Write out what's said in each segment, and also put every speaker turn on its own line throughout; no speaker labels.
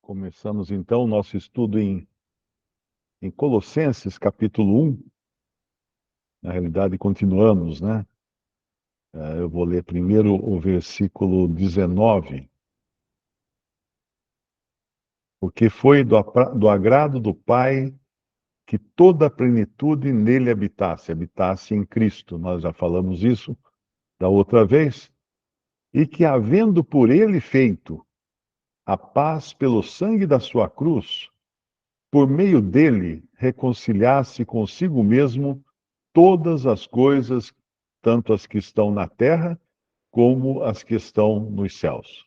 Começamos então o nosso estudo em Colossenses, capítulo 1. Na realidade, continuamos, né? Eu vou ler primeiro o versículo 19. Porque foi do agrado do Pai que toda a plenitude nele habitasse em Cristo. Nós já falamos isso da outra vez. E que, havendo por ele feito a paz pelo sangue da sua cruz, por meio dele reconciliasse consigo mesmo todas as coisas, tanto as que estão na terra, como as que estão nos céus.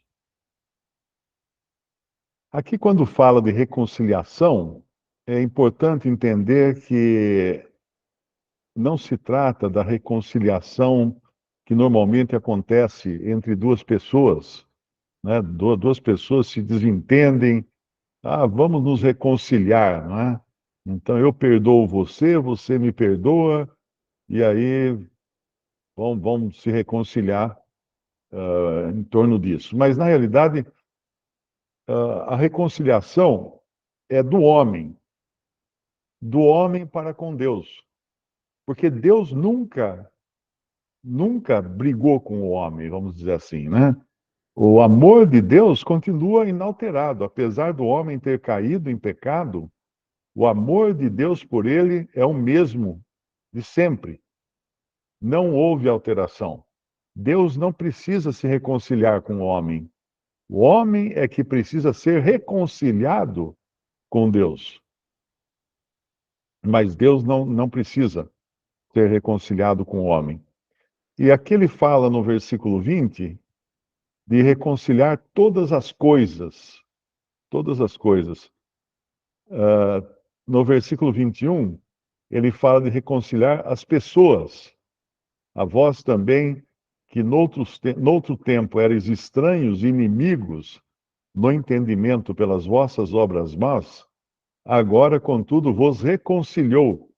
Aqui, quando fala de reconciliação, é importante entender que não se trata da reconciliação que normalmente acontece entre duas pessoas, né? Duas pessoas se desentendem, vamos nos reconciliar, não é? Então eu perdoo você, você me perdoa, e aí vamos se reconciliar em torno disso. Mas, na realidade, a reconciliação é do homem para com Deus. Porque Deus nunca brigou com o homem, vamos dizer assim, né? O amor de Deus continua inalterado. Apesar do homem ter caído em pecado, o amor de Deus por ele é o mesmo de sempre. Não houve alteração. Deus não precisa se reconciliar com o homem. O homem é que precisa ser reconciliado com Deus. Mas Deus não precisa ser reconciliado com o homem. E aqui ele fala no versículo 20 de reconciliar todas as coisas. Todas as coisas. No versículo 21, ele fala de reconciliar as pessoas. A vós também, que noutro tempo erais estranhos e inimigos no entendimento pelas vossas obras más, agora, contudo, vos reconciliou.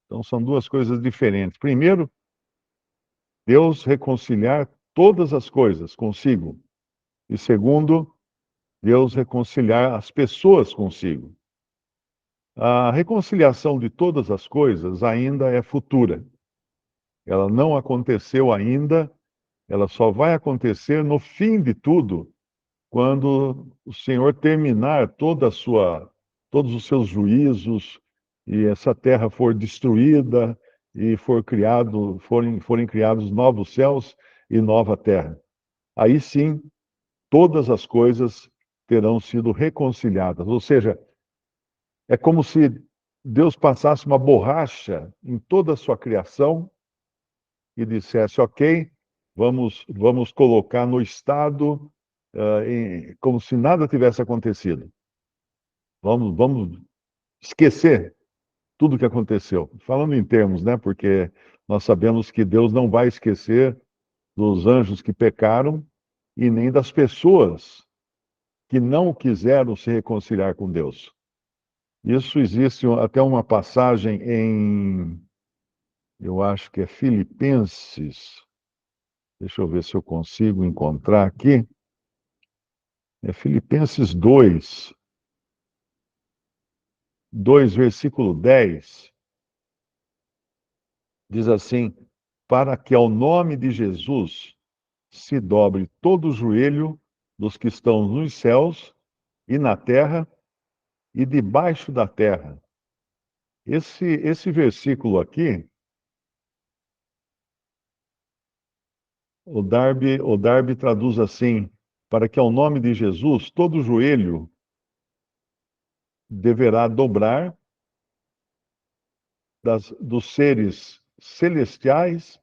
Então, são duas coisas diferentes. Primeiro, Deus reconciliar todas as coisas consigo. E segundo, Deus reconciliar as pessoas consigo. A reconciliação de todas as coisas ainda é futura. Ela não aconteceu ainda, ela só vai acontecer no fim de tudo, quando o Senhor terminar todos os seus juízos e essa terra for destruída e forem criados novos céus e nova terra. Aí sim, todas as coisas terão sido reconciliadas. Ou seja, é como se Deus passasse uma borracha em toda a sua criação e dissesse: ok, vamos colocar no estado como se nada tivesse acontecido. Vamos esquecer tudo o que aconteceu. Falando em termos, né? Porque nós sabemos que Deus não vai esquecer dos anjos que pecaram e nem das pessoas que não quiseram se reconciliar com Deus. Isso existe até uma passagem eu acho que é Filipenses. Deixa eu ver se eu consigo encontrar aqui. É Filipenses 2, versículo 10. Diz assim: para que ao nome de Jesus se dobre todo o joelho dos que estão nos céus e na terra e debaixo da terra. Esse versículo aqui, o Darby traduz assim: para que ao nome de Jesus todo o joelho deverá dobrar dos seres celestiais,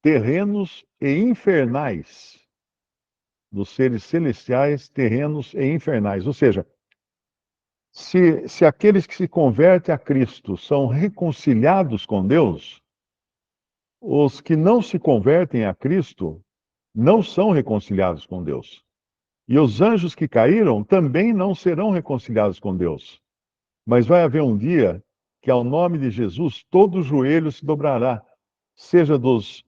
terrenos e infernais. Dos seres celestiais, terrenos e infernais. Ou seja, se aqueles que se convertem a Cristo são reconciliados com Deus, os que não se convertem a Cristo não são reconciliados com Deus. E os anjos que caíram também não serão reconciliados com Deus. Mas vai haver um dia que, ao nome de Jesus, todo joelho se dobrará, seja dos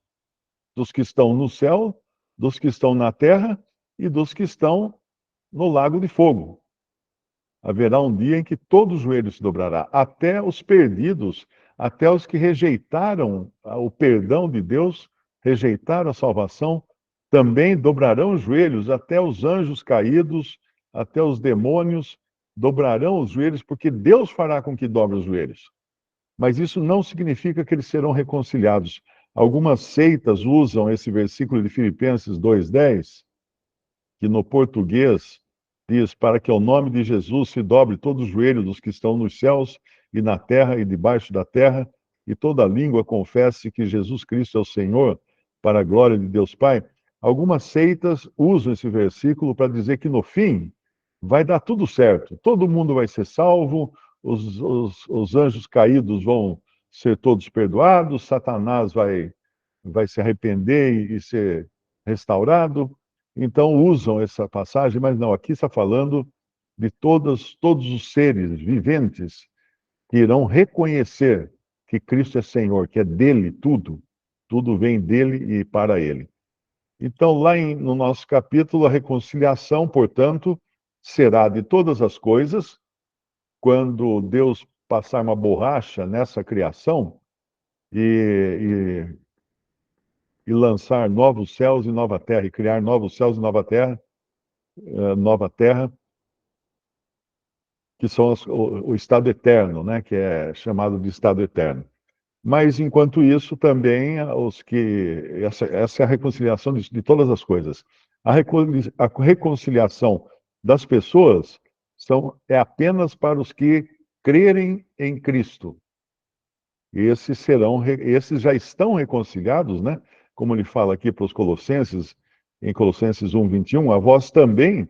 que estão no céu, dos que estão na terra e dos que estão no lago de fogo. Haverá um dia em que todo joelho se dobrará, até os perdidos, até os que rejeitaram o perdão de Deus, rejeitaram a salvação, também dobrarão os joelhos, até os anjos caídos, até os demônios dobrarão os joelhos, porque Deus fará com que dobre os joelhos. Mas isso não significa que eles serão reconciliados. Algumas seitas usam esse versículo de Filipenses 2:10, que no português diz: para que ao nome de Jesus se dobre todo o joelho dos que estão nos céus e na terra e debaixo da terra, e toda língua confesse que Jesus Cristo é o Senhor, para a glória de Deus Pai. Algumas seitas usam esse versículo para dizer que no fim vai dar tudo certo, todo mundo vai ser salvo, os anjos caídos vão ser todos perdoados, Satanás vai se arrepender e ser restaurado. Então usam essa passagem, mas não, aqui está falando de todos os seres viventes que irão reconhecer que Cristo é Senhor, que é dele tudo, tudo vem dele e para ele. Então, no nosso capítulo, a reconciliação, portanto, será de todas as coisas, quando Deus passar uma borracha nessa criação e, e lançar novos céus e nova terra, e criar novos céus e nova terra, que são o estado eterno, né, que é chamado de estado eterno. Mas, enquanto isso, também essa é a reconciliação de todas as coisas. A reconciliação das pessoas é apenas para os que crerem em Cristo. Esses já estão reconciliados, né? Como ele fala aqui para os Colossenses, em Colossenses 1:21, a vós também,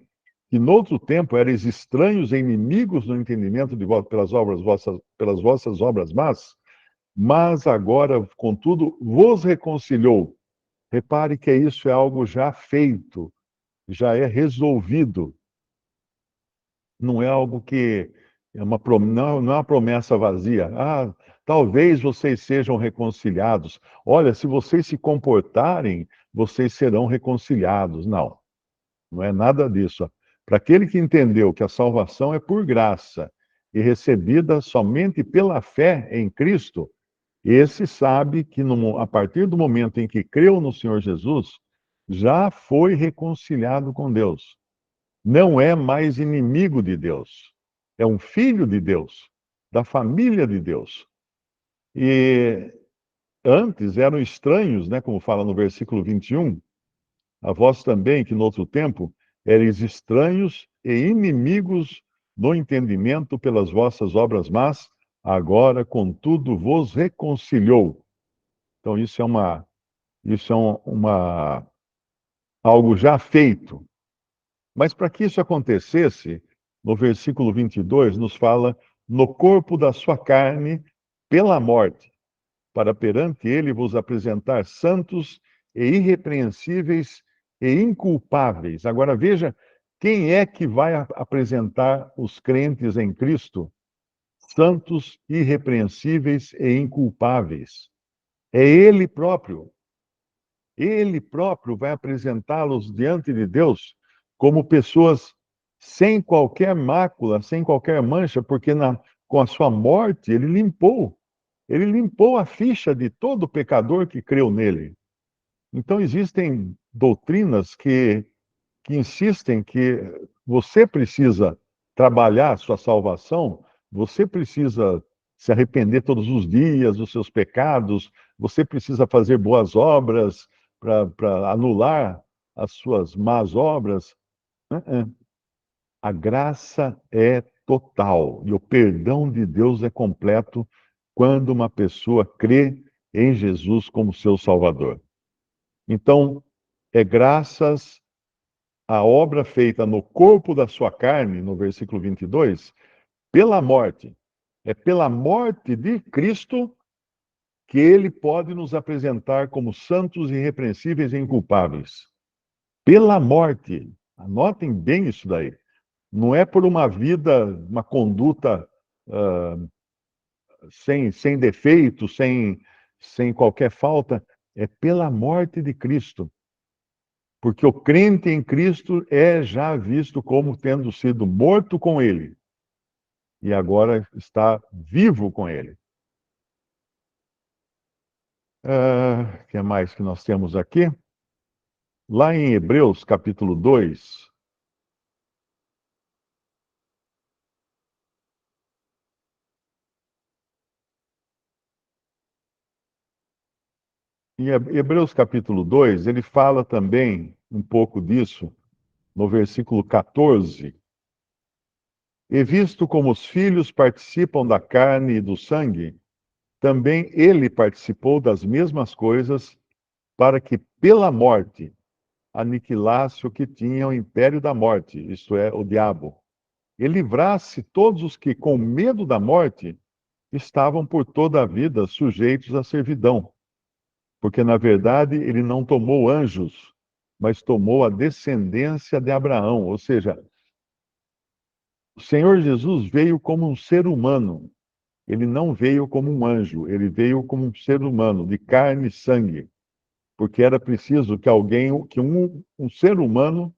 que noutro tempo erais estranhos e inimigos no entendimento de vós pelas vossas obras más, mas agora, contudo, vos reconciliou. Repare que isso é algo já feito, já é resolvido. Não é algo que não é uma promessa vazia. Ah, talvez vocês sejam reconciliados. Olha, se vocês se comportarem, vocês serão reconciliados. Não, não é nada disso. Para aquele que entendeu que a salvação é por graça e recebida somente pela fé em Cristo, esse sabe que a partir do momento em que creu no Senhor Jesus, já foi reconciliado com Deus. Não é mais inimigo de Deus. É um filho de Deus, da família de Deus. E antes eram estranhos, né, como fala no versículo 21, a vós também, que no outro tempo eres estranhos e inimigos no entendimento pelas vossas obras más, agora, contudo, vos reconciliou. Então, isso é algo já feito. Mas para que isso acontecesse, no versículo 22, nos fala no corpo da sua carne pela morte, para perante ele vos apresentar santos e irrepreensíveis e inculpáveis. Agora veja, quem é que vai apresentar os crentes em Cristo santos, irrepreensíveis e inculpáveis? É ele próprio. Ele próprio vai apresentá-los diante de Deus como pessoas sem qualquer mácula, sem qualquer mancha, porque com a sua morte ele limpou a ficha de todo pecador que creu nele. Então existem doutrinas que insistem que você precisa trabalhar a sua salvação, você precisa se arrepender todos os dias dos seus pecados, você precisa fazer boas obras para anular as suas más obras. A graça é total e o perdão de Deus é completo quando uma pessoa crê em Jesus como seu Salvador. Então, é graças à obra feita no corpo da sua carne, no versículo 22, pela morte. É pela morte de Cristo que ele pode nos apresentar como santos, irrepreensíveis e inculpáveis. Pela morte. Anotem bem isso daí. Não é por uma vida, uma conduta sem defeito, sem qualquer falta. É pela morte de Cristo. Porque o crente em Cristo é já visto como tendo sido morto com ele. e agora está vivo com ele. O que mais que nós temos aqui? Lá em Hebreus, capítulo 2, em Hebreus capítulo 2, ele fala também um pouco disso, no versículo 14. E visto como os filhos participam da carne e do sangue, também ele participou das mesmas coisas, para que pela morte aniquilasse o que tinha o império da morte, isto é, o diabo, e livrasse todos os que, com medo da morte, estavam por toda a vida sujeitos à servidão. Porque, na verdade, ele não tomou anjos, mas tomou a descendência de Abraão. Ou seja, o Senhor Jesus veio como um ser humano. Ele não veio como um anjo, ele veio como um ser humano, de carne e sangue. Porque era preciso que alguém, que um ser humano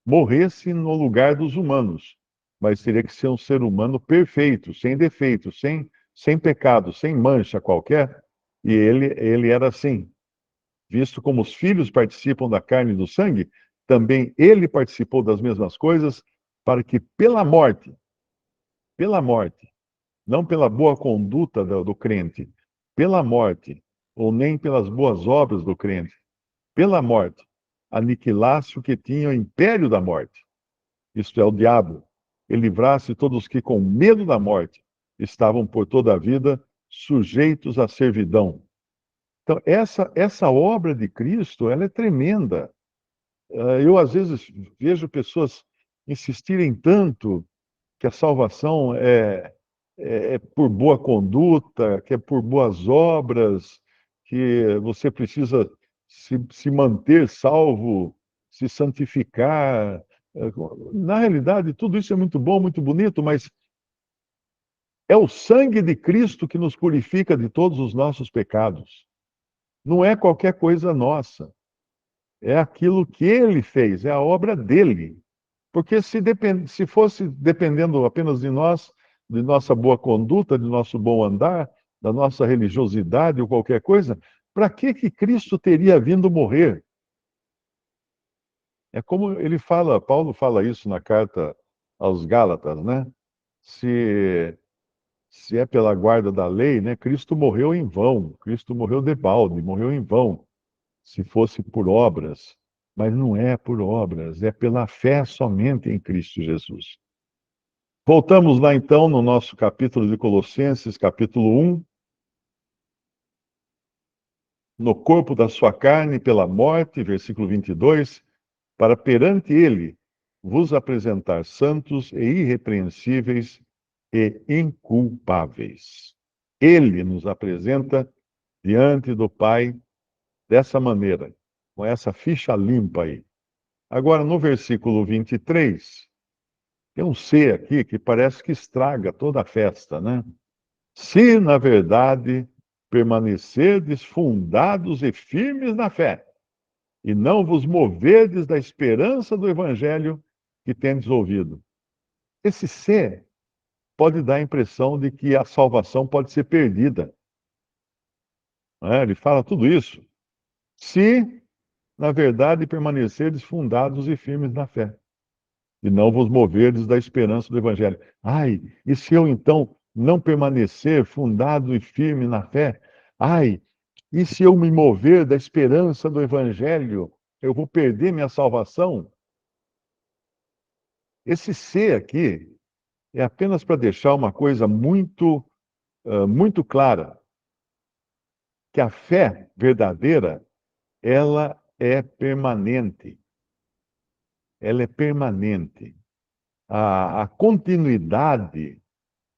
morresse no lugar dos humanos. Mas teria que ser um ser humano perfeito, sem defeito, sem pecado, sem mancha qualquer. E ele era assim. Visto como os filhos participam da carne e do sangue, também ele participou das mesmas coisas, para que pela morte, não pela boa conduta do crente, pela morte, ou nem pelas boas obras do crente, pela morte, aniquilasse o que tinha o império da morte, isto é, o diabo, e livrasse todos os que, com medo da morte, estavam por toda a vida sujeitos à servidão. Então, essa obra de Cristo, ela é tremenda. Eu, às vezes, vejo pessoas insistirem tanto que a salvação é por boa conduta, que é por boas obras, que você precisa se manter salvo, se santificar. Na realidade, tudo isso é muito bom, muito bonito, mas é o sangue de Cristo que nos purifica de todos os nossos pecados. Não é qualquer coisa nossa. É aquilo que ele fez, é a obra dele. Porque se fosse dependendo apenas de nós, de nossa boa conduta, de nosso bom andar, da nossa religiosidade ou qualquer coisa, para que Cristo teria vindo morrer? É como ele fala, Paulo fala isso na carta aos Gálatas, né? Se, se é pela guarda da lei, né? Cristo morreu em vão, Cristo morreu de balde, morreu em vão. Se fosse por obras, mas não é por obras, é pela fé somente em Cristo Jesus. Voltamos lá então no nosso capítulo de Colossenses, capítulo 1, no corpo da sua carne pela morte, versículo 22, para perante ele vos apresentar santos e irrepreensíveis e inculpáveis. Ele nos apresenta diante do Pai dessa maneira, com essa ficha limpa aí. Agora, no versículo 23, tem um C aqui que parece que estraga toda a festa, né? Se, na verdade, permanecerdes fundados e firmes na fé, e não vos moverdes da esperança do evangelho que tendes ouvido. Esse se pode dar a impressão de que a salvação pode ser perdida. Não é? Ele fala tudo isso. Se, na verdade, permanecerdes fundados e firmes na fé, e não vos moverdes da esperança do evangelho. Ai, e se eu então não permanecer fundado e firme na fé? Ai, e se eu me mover da esperança do evangelho, eu vou perder minha salvação? Esse ser aqui é apenas para deixar uma coisa muito clara, que a fé verdadeira, ela é permanente. Ela é permanente. A continuidade,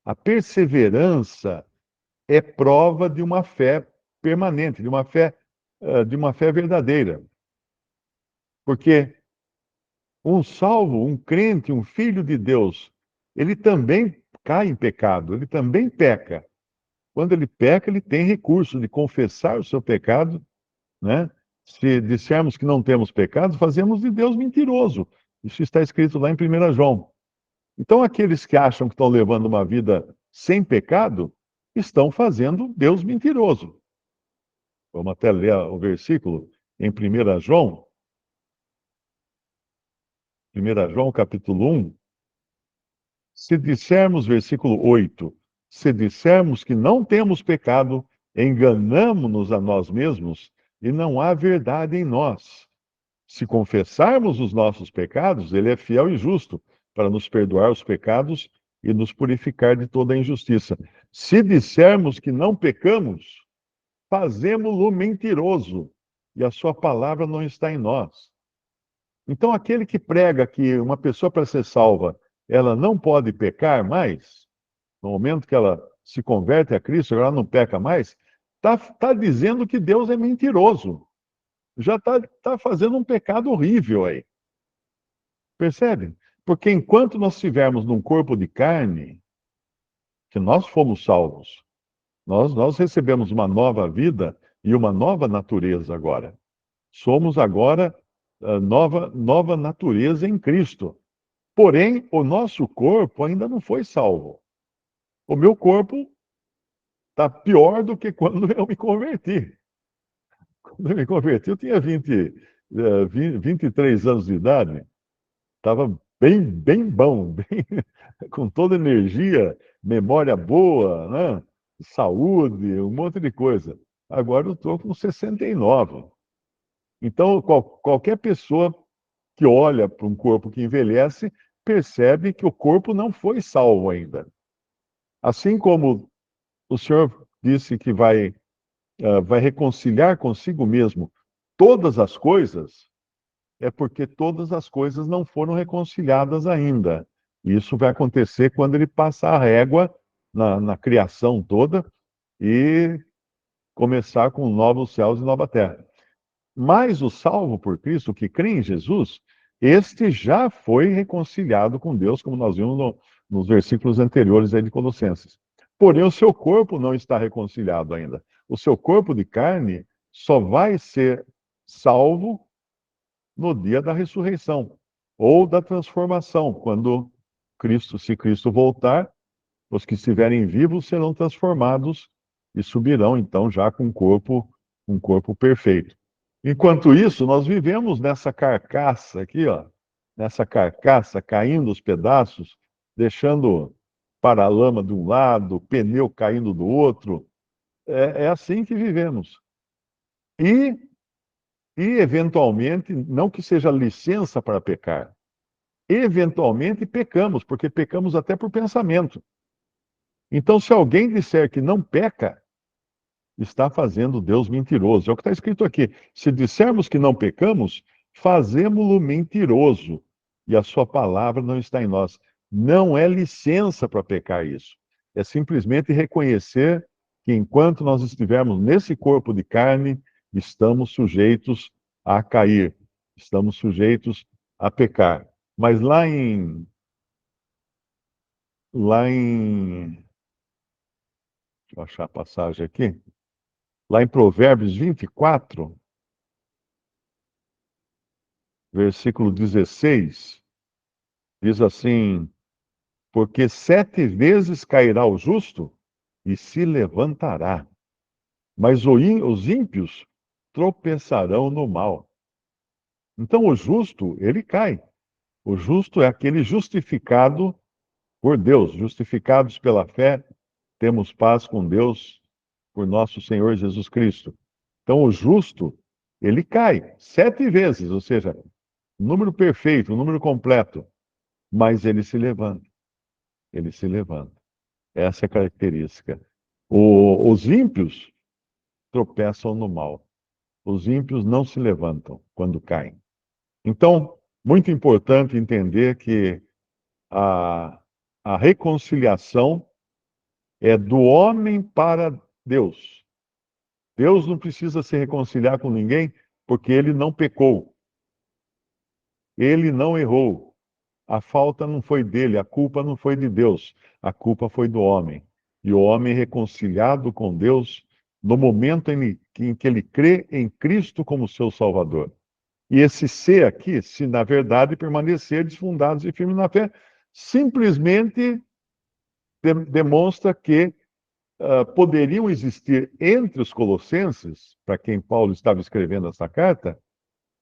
a perseverança é prova de uma fé permanente, de uma fé verdadeira. Porque um salvo, um crente, um filho de Deus, ele também cai em pecado, ele também peca. Quando ele peca, ele tem recurso de confessar o seu pecado, né? Se dissermos que não temos pecado, fazemos de Deus mentiroso. Isso está escrito lá em 1 João. Então, aqueles que acham que estão levando uma vida sem pecado, estão fazendo Deus mentiroso. Vamos até ler o versículo em 1 João, 1 João capítulo 1. Se dissermos, versículo 8, se dissermos que não temos pecado, enganamo-nos a nós mesmos e não há verdade em nós. Se confessarmos os nossos pecados, ele é fiel e justo para nos perdoar os pecados e nos purificar de toda a injustiça. Se dissermos que não pecamos, fazemo-lo mentiroso e a sua palavra não está em nós. Então, aquele que prega que uma pessoa para ser salva, ela não pode pecar mais, no momento que ela se converte a Cristo, ela não peca mais, está dizendo que Deus é mentiroso. Já está fazendo um pecado horrível aí. Percebe? Porque enquanto nós estivermos num corpo de carne, que nós fomos salvos, nós recebemos uma nova vida e uma nova natureza agora. Somos agora nova natureza em Cristo. Porém, o nosso corpo ainda não foi salvo. O meu corpo está pior do que quando eu me converti. Quando eu me converti, eu tinha 23 anos de idade. Estava bem bom, com toda energia, memória boa, né? Saúde, um monte de coisa. Agora eu estou com 69. Então, qualquer pessoa que olha para um corpo que envelhece percebe que o corpo não foi salvo ainda. Assim como o Senhor disse que vai reconciliar consigo mesmo todas as coisas, é porque todas as coisas não foram reconciliadas ainda. Isso vai acontecer quando ele passar a régua na criação toda e começar com novos céus e nova terra. Mas o salvo por Cristo, que crê em Jesus, este já foi reconciliado com Deus, como nós vimos nos versículos anteriores aí de Colossenses. Porém, o seu corpo não está reconciliado ainda. O seu corpo de carne só vai ser salvo no dia da ressurreição ou da transformação, quando se Cristo voltar, os que estiverem vivos serão transformados e subirão então já com um corpo perfeito. Enquanto isso, nós vivemos nessa carcaça aqui, ó, nessa carcaça caindo os pedaços, deixando paralama de um lado, pneu caindo do outro. É assim que vivemos. E, eventualmente, não que seja licença para pecar, eventualmente pecamos, porque pecamos até por pensamento. Então, se alguém disser que não peca, está fazendo Deus mentiroso. É o que está escrito aqui. Se dissermos que não pecamos, fazemo-lo mentiroso, e a sua palavra não está em nós. Não é licença para pecar isso. É simplesmente reconhecer que enquanto nós estivermos nesse corpo de carne, estamos sujeitos a cair, estamos sujeitos a pecar. Mas deixa eu achar a passagem aqui. Lá em Provérbios 24, versículo 16, diz assim: porque 7 vezes cairá o justo e se levantará, mas os ímpios tropeçarão no mal. Então o justo, ele cai. O justo é aquele justificado por Deus, justificados pela fé, temos paz com Deus por nosso Senhor Jesus Cristo. Então o justo, ele cai 7 vezes, ou seja, número perfeito, número completo, mas ele se levanta. Ele se levanta. Essa é a característica. Os ímpios tropeçam no mal. Os ímpios não se levantam quando caem. Então, muito importante entender que a, a reconciliação é do homem para Deus. Deus não precisa se reconciliar com ninguém porque ele não pecou. Ele não errou. A falta não foi dele, a culpa não foi de Deus, a culpa foi do homem. E o homem reconciliado com Deus no momento em que ele crê em Cristo como seu Salvador. E esse ser aqui, se na verdade permanecerdes fundados e firmes na fé, simplesmente demonstra que poderiam existir entre os colossenses, para quem Paulo estava escrevendo essa carta,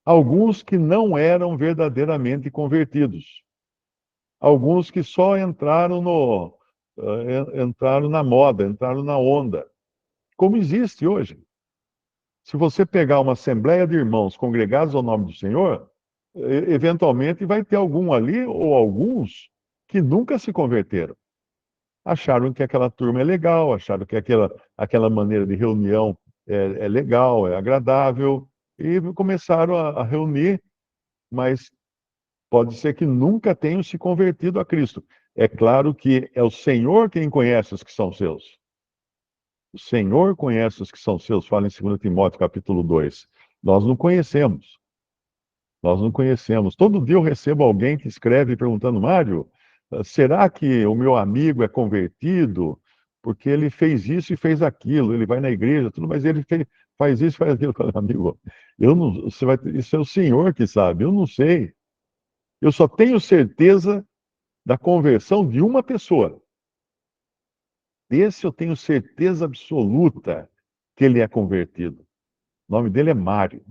alguns que não eram verdadeiramente convertidos. Alguns que só entraram na moda, entraram na onda, como existe hoje. Se você pegar uma assembleia de irmãos congregados ao nome do Senhor, eventualmente vai ter algum ali ou alguns que nunca se converteram. Acharam que aquela turma é legal, acharam que aquela maneira de reunião é legal, é agradável, e começaram a reunir, mas pode ser que nunca tenham se convertido a Cristo. É claro que é o Senhor quem conhece os que são seus. O Senhor conhece os que são seus, fala em 2 Timóteo capítulo 2. Nós não conhecemos. Nós não conhecemos. Todo dia eu recebo alguém que escreve perguntando, Mário, será que o meu amigo é convertido? Porque ele fez isso e fez aquilo, ele vai na igreja, tudo, mas faz isso e faz aquilo. Eu falo, amigo, eu não, isso é o Senhor que sabe, eu não sei. Eu só tenho certeza da conversão de uma pessoa. Desse eu tenho certeza absoluta que ele é convertido. O nome dele é Mário.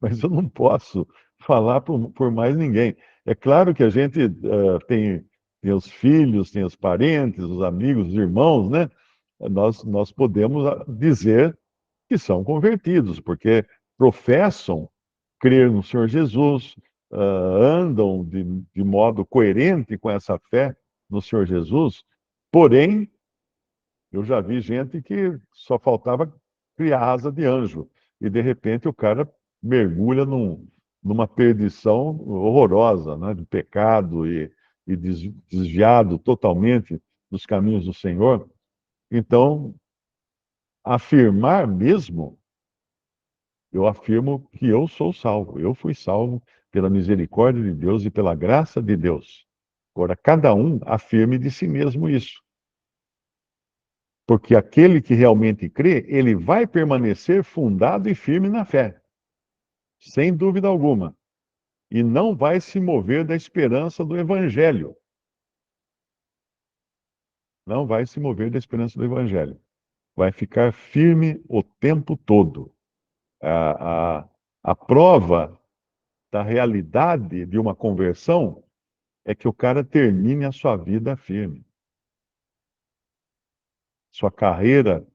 Mas eu não posso falar por mais ninguém. É claro que a gente tem os filhos, tem os parentes, os amigos, os irmãos, né? Nós podemos dizer que são convertidos, porque professam crer no Senhor Jesus, andam de modo coerente com essa fé no Senhor Jesus, porém, eu já vi gente que só faltava criar asa de anjo. E, de repente, o cara mergulha numa perdição horrorosa, né? De pecado e desviado totalmente dos caminhos do Senhor. Então, afirmar mesmo, eu afirmo que eu sou salvo. Eu fui salvo pela misericórdia de Deus e pela graça de Deus. Agora, cada um afirme de si mesmo isso. Porque aquele que realmente crê, ele vai permanecer fundado e firme na fé, sem dúvida alguma. E não vai se mover da esperança do Evangelho. Não vai se mover da esperança do Evangelho. Vai ficar firme o tempo todo. A, a, a prova da realidade de uma conversão é que o cara termine a sua vida firme. Sua carreira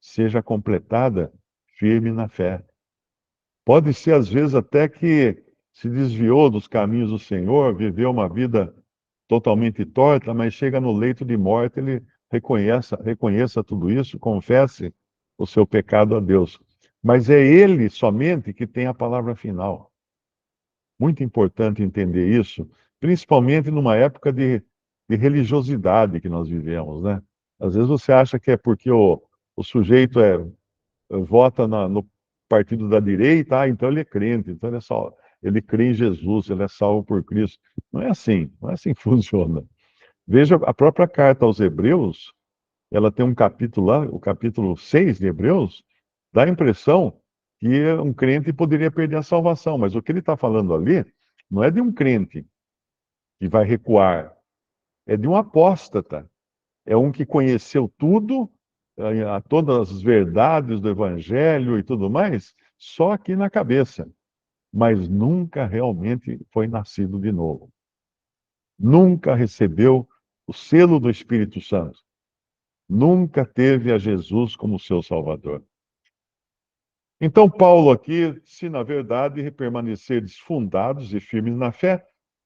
seja completada firme na fé. Pode ser, às vezes, até que se desviou dos caminhos do Senhor, viveu uma vida totalmente torta, mas chega no leito de morte, ele reconheça tudo isso, confesse o seu pecado a Deus. Mas é ele somente que tem a palavra final. Muito importante entender isso, principalmente numa época de religiosidade que nós vivemos, né? Às vezes você acha que é porque o sujeito vota no partido da direita, então ele é crente, então ele crê em Jesus, ele é salvo por Cristo. Não é assim que funciona. Veja a própria carta aos Hebreus, ela tem um capítulo lá, o capítulo 6 de Hebreus, dá a impressão que um crente poderia perder a salvação, mas o que ele está falando ali não é de um crente que vai recuar, é de um apóstata, é um que conheceu tudo, todas as verdades do Evangelho e tudo mais, só aqui na cabeça, mas nunca realmente foi nascido de novo. Nunca recebeu o selo do Espírito Santo. Nunca teve a Jesus como seu Salvador. Então, Paulo aqui, se na verdade permanecerdes fundados e firmes na fé,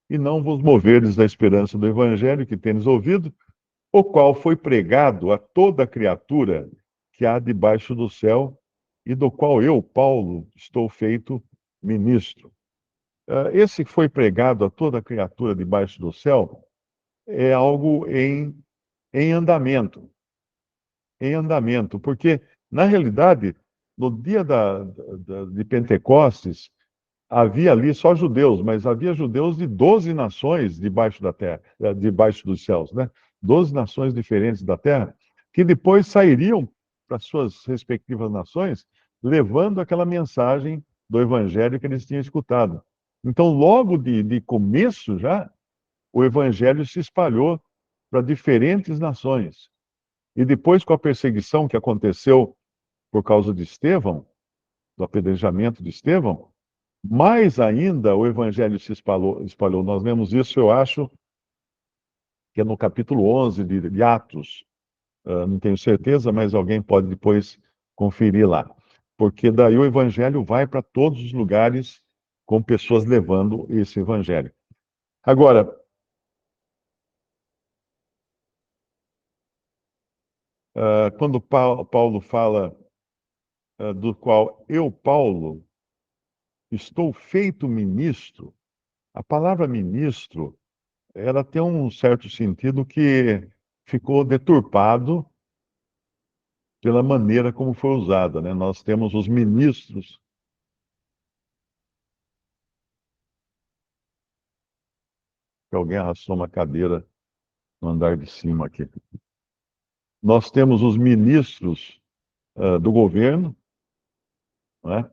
e não vos moverdes da esperança do Evangelho que tendes ouvido, o qual foi pregado a toda criatura que há debaixo do céu, e do qual eu, Paulo, estou feito ministro. Esse que foi pregado a toda criatura debaixo do céu é algo em andamento, porque, na realidade, no dia de Pentecostes, havia ali só judeus, mas havia judeus de 12 nações debaixo da terra, debaixo dos céus, né? 12 nações diferentes da terra, que depois sairiam para suas respectivas nações, levando aquela mensagem do evangelho que eles tinham escutado. Então, logo de começo já, o evangelho se espalhou para diferentes nações. E depois, com a perseguição que aconteceu por causa de Estevão, do apedrejamento de Estevão, mais ainda o evangelho se espalhou. Nós vemos isso, eu acho, que é no capítulo 11 de Atos. Não tenho certeza, mas alguém pode depois conferir lá. Porque daí o evangelho vai para todos os lugares com pessoas levando esse evangelho. Agora, quando Paulo fala do qual eu, Paulo, estou feito ministro, a palavra ministro, ela tem um certo sentido que ficou deturpado pela maneira como foi usada, né? Nós temos os ministros, que alguém arrastou uma cadeira no andar de cima aqui. Nós temos os ministros do governo, né?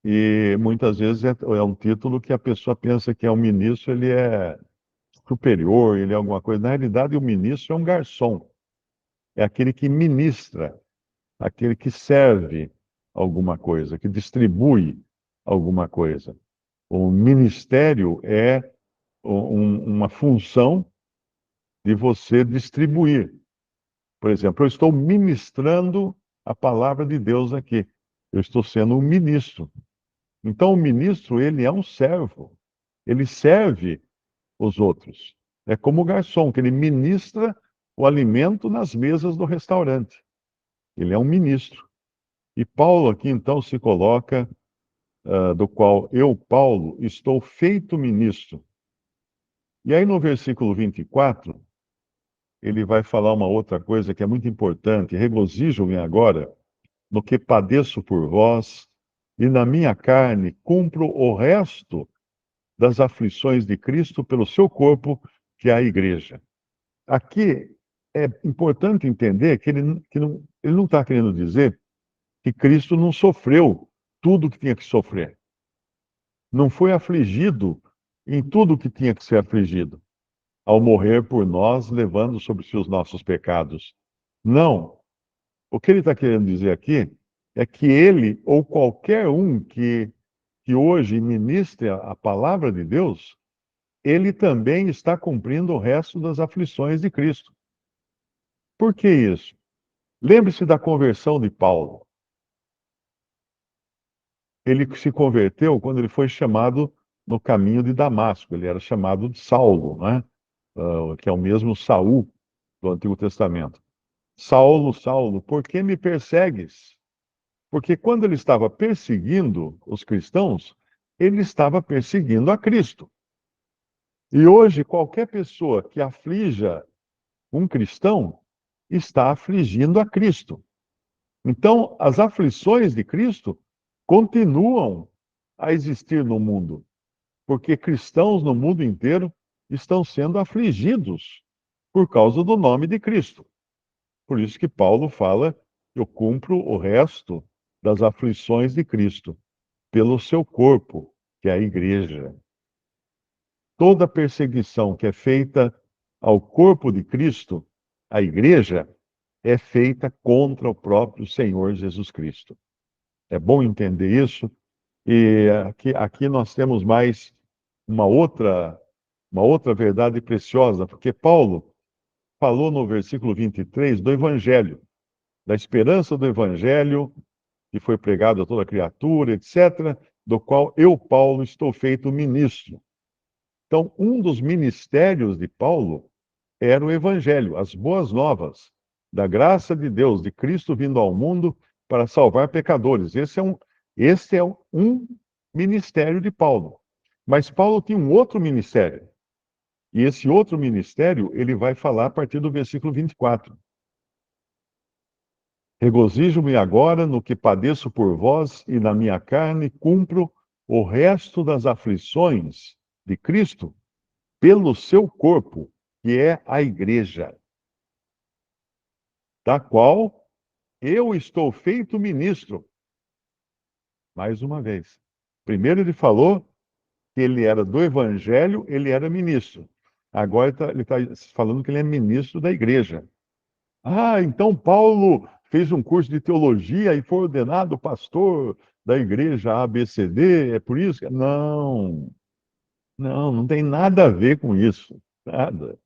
E muitas vezes é um título que a pessoa pensa que é um ministro, ele é superior, ele é alguma coisa. Na realidade, o ministro é um garçom, é aquele que ministra, aquele que serve alguma coisa, que distribui alguma coisa. O ministério é uma função de você distribuir. Por exemplo, eu estou ministrando a palavra de Deus aqui. Eu estou sendo um ministro. Então, o ministro, ele é um servo. Ele serve os outros. É como o garçom, que ele ministra o alimento nas mesas do restaurante. Ele é um ministro. E Paulo aqui, então, se coloca, do qual eu, Paulo, estou feito ministro. E aí, no versículo 24, ele vai falar uma outra coisa que é muito importante. Regozijo-me agora no que padeço por vós, e na minha carne cumpro o resto das aflições de Cristo pelo seu corpo, que é a igreja. Aqui é importante entender que ele não está querendo dizer que Cristo não sofreu tudo que tinha que sofrer. Não foi afligido em tudo que tinha que ser afligido, ao morrer por nós, levando sobre si os nossos pecados. Não. O que ele está querendo dizer aqui é que ele, ou qualquer um que hoje ministre a palavra de Deus, ele também está cumprindo o resto das aflições de Cristo. Por que isso? Lembre-se da conversão de Paulo. Ele se converteu quando ele foi chamado no caminho de Damasco. Ele era chamado de Saulo, né? Que é o mesmo Saul do Antigo Testamento. Saulo, Saulo, por que me persegues? Porque quando ele estava perseguindo os cristãos, ele estava perseguindo a Cristo. E hoje, qualquer pessoa que aflija um cristão está afligindo a Cristo. Então, as aflições de Cristo continuam a existir no mundo, porque cristãos no mundo inteiro estão sendo afligidos por causa do nome de Cristo. Por isso que Paulo fala: eu cumpro o resto das aflições de Cristo pelo seu corpo, que é a igreja. Toda perseguição que é feita ao corpo de Cristo, a igreja, é feita contra o próprio Senhor Jesus Cristo. É bom entender isso. E aqui nós temos mais uma outra, uma outra verdade preciosa, porque Paulo falou no versículo 23 do Evangelho, da esperança do Evangelho que foi pregado a toda criatura, etc., do qual eu, Paulo, estou feito ministro. Então, um dos ministérios de Paulo era o Evangelho, as boas novas da graça de Deus, de Cristo vindo ao mundo para salvar pecadores. Esse é um ministério de Paulo. Mas Paulo tinha um outro ministério. E esse outro ministério, ele vai falar a partir do versículo 24. Regozijo-me agora no que padeço por vós, e na minha carne cumpro o resto das aflições de Cristo pelo seu corpo, que é a igreja, da qual eu estou feito ministro. Mais uma vez. Primeiro ele falou que ele era do evangelho, ele era ministro. Agora ele tá falando que ele é ministro da igreja. Ah, então Paulo fez um curso de teologia e foi ordenado pastor da igreja ABCD, é por isso que... Não, não, não tem nada a ver com isso. Nada.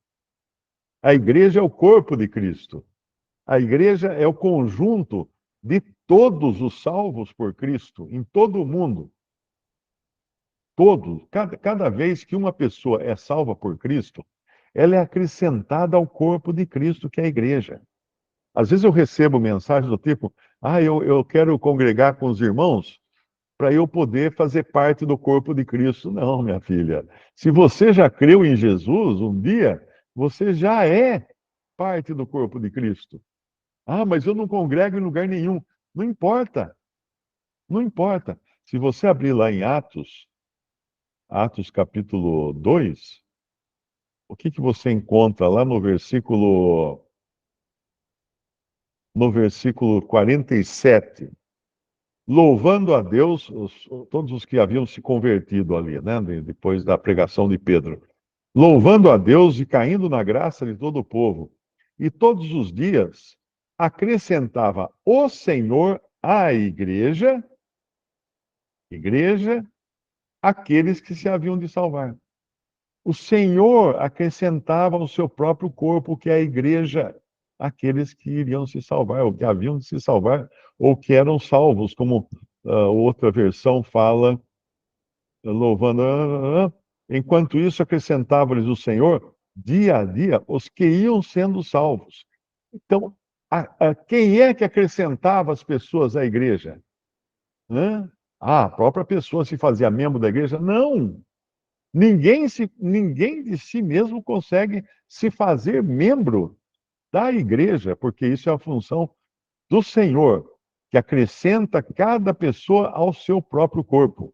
A igreja é o corpo de Cristo. A igreja é o conjunto de todos os salvos por Cristo, em todo o mundo. Todos. Cada vez que uma pessoa é salva por Cristo, ela é acrescentada ao corpo de Cristo, que é a igreja. Às vezes eu recebo mensagens do tipo: eu quero congregar com os irmãos para eu poder fazer parte do corpo de Cristo. Não, minha filha. Se você já creu em Jesus um dia, você já é parte do corpo de Cristo. Ah, mas eu não congrego em lugar nenhum. Não importa, não importa. Se você abrir lá em Atos, Atos capítulo 2, o que que você encontra lá no versículo 47? Louvando a Deus, todos os que haviam se convertido ali, né, depois da pregação de Pedro. Louvando a Deus e caindo na graça de todo o povo. E todos os dias acrescentava o Senhor à igreja, aqueles que se haviam de salvar. O Senhor acrescentava ao seu próprio corpo, que é a igreja, aqueles que iriam se salvar, ou que haviam de se salvar, ou que eram salvos, como outra versão fala, louvando. Enquanto isso, acrescentava-lhes o Senhor, dia a dia, os que iam sendo salvos. Então, quem é que acrescentava as pessoas à igreja? Hã? A própria pessoa se fazia membro da igreja? Não! Ninguém de si mesmo consegue se fazer membro da igreja, porque isso é a função do Senhor, que acrescenta cada pessoa ao seu próprio corpo.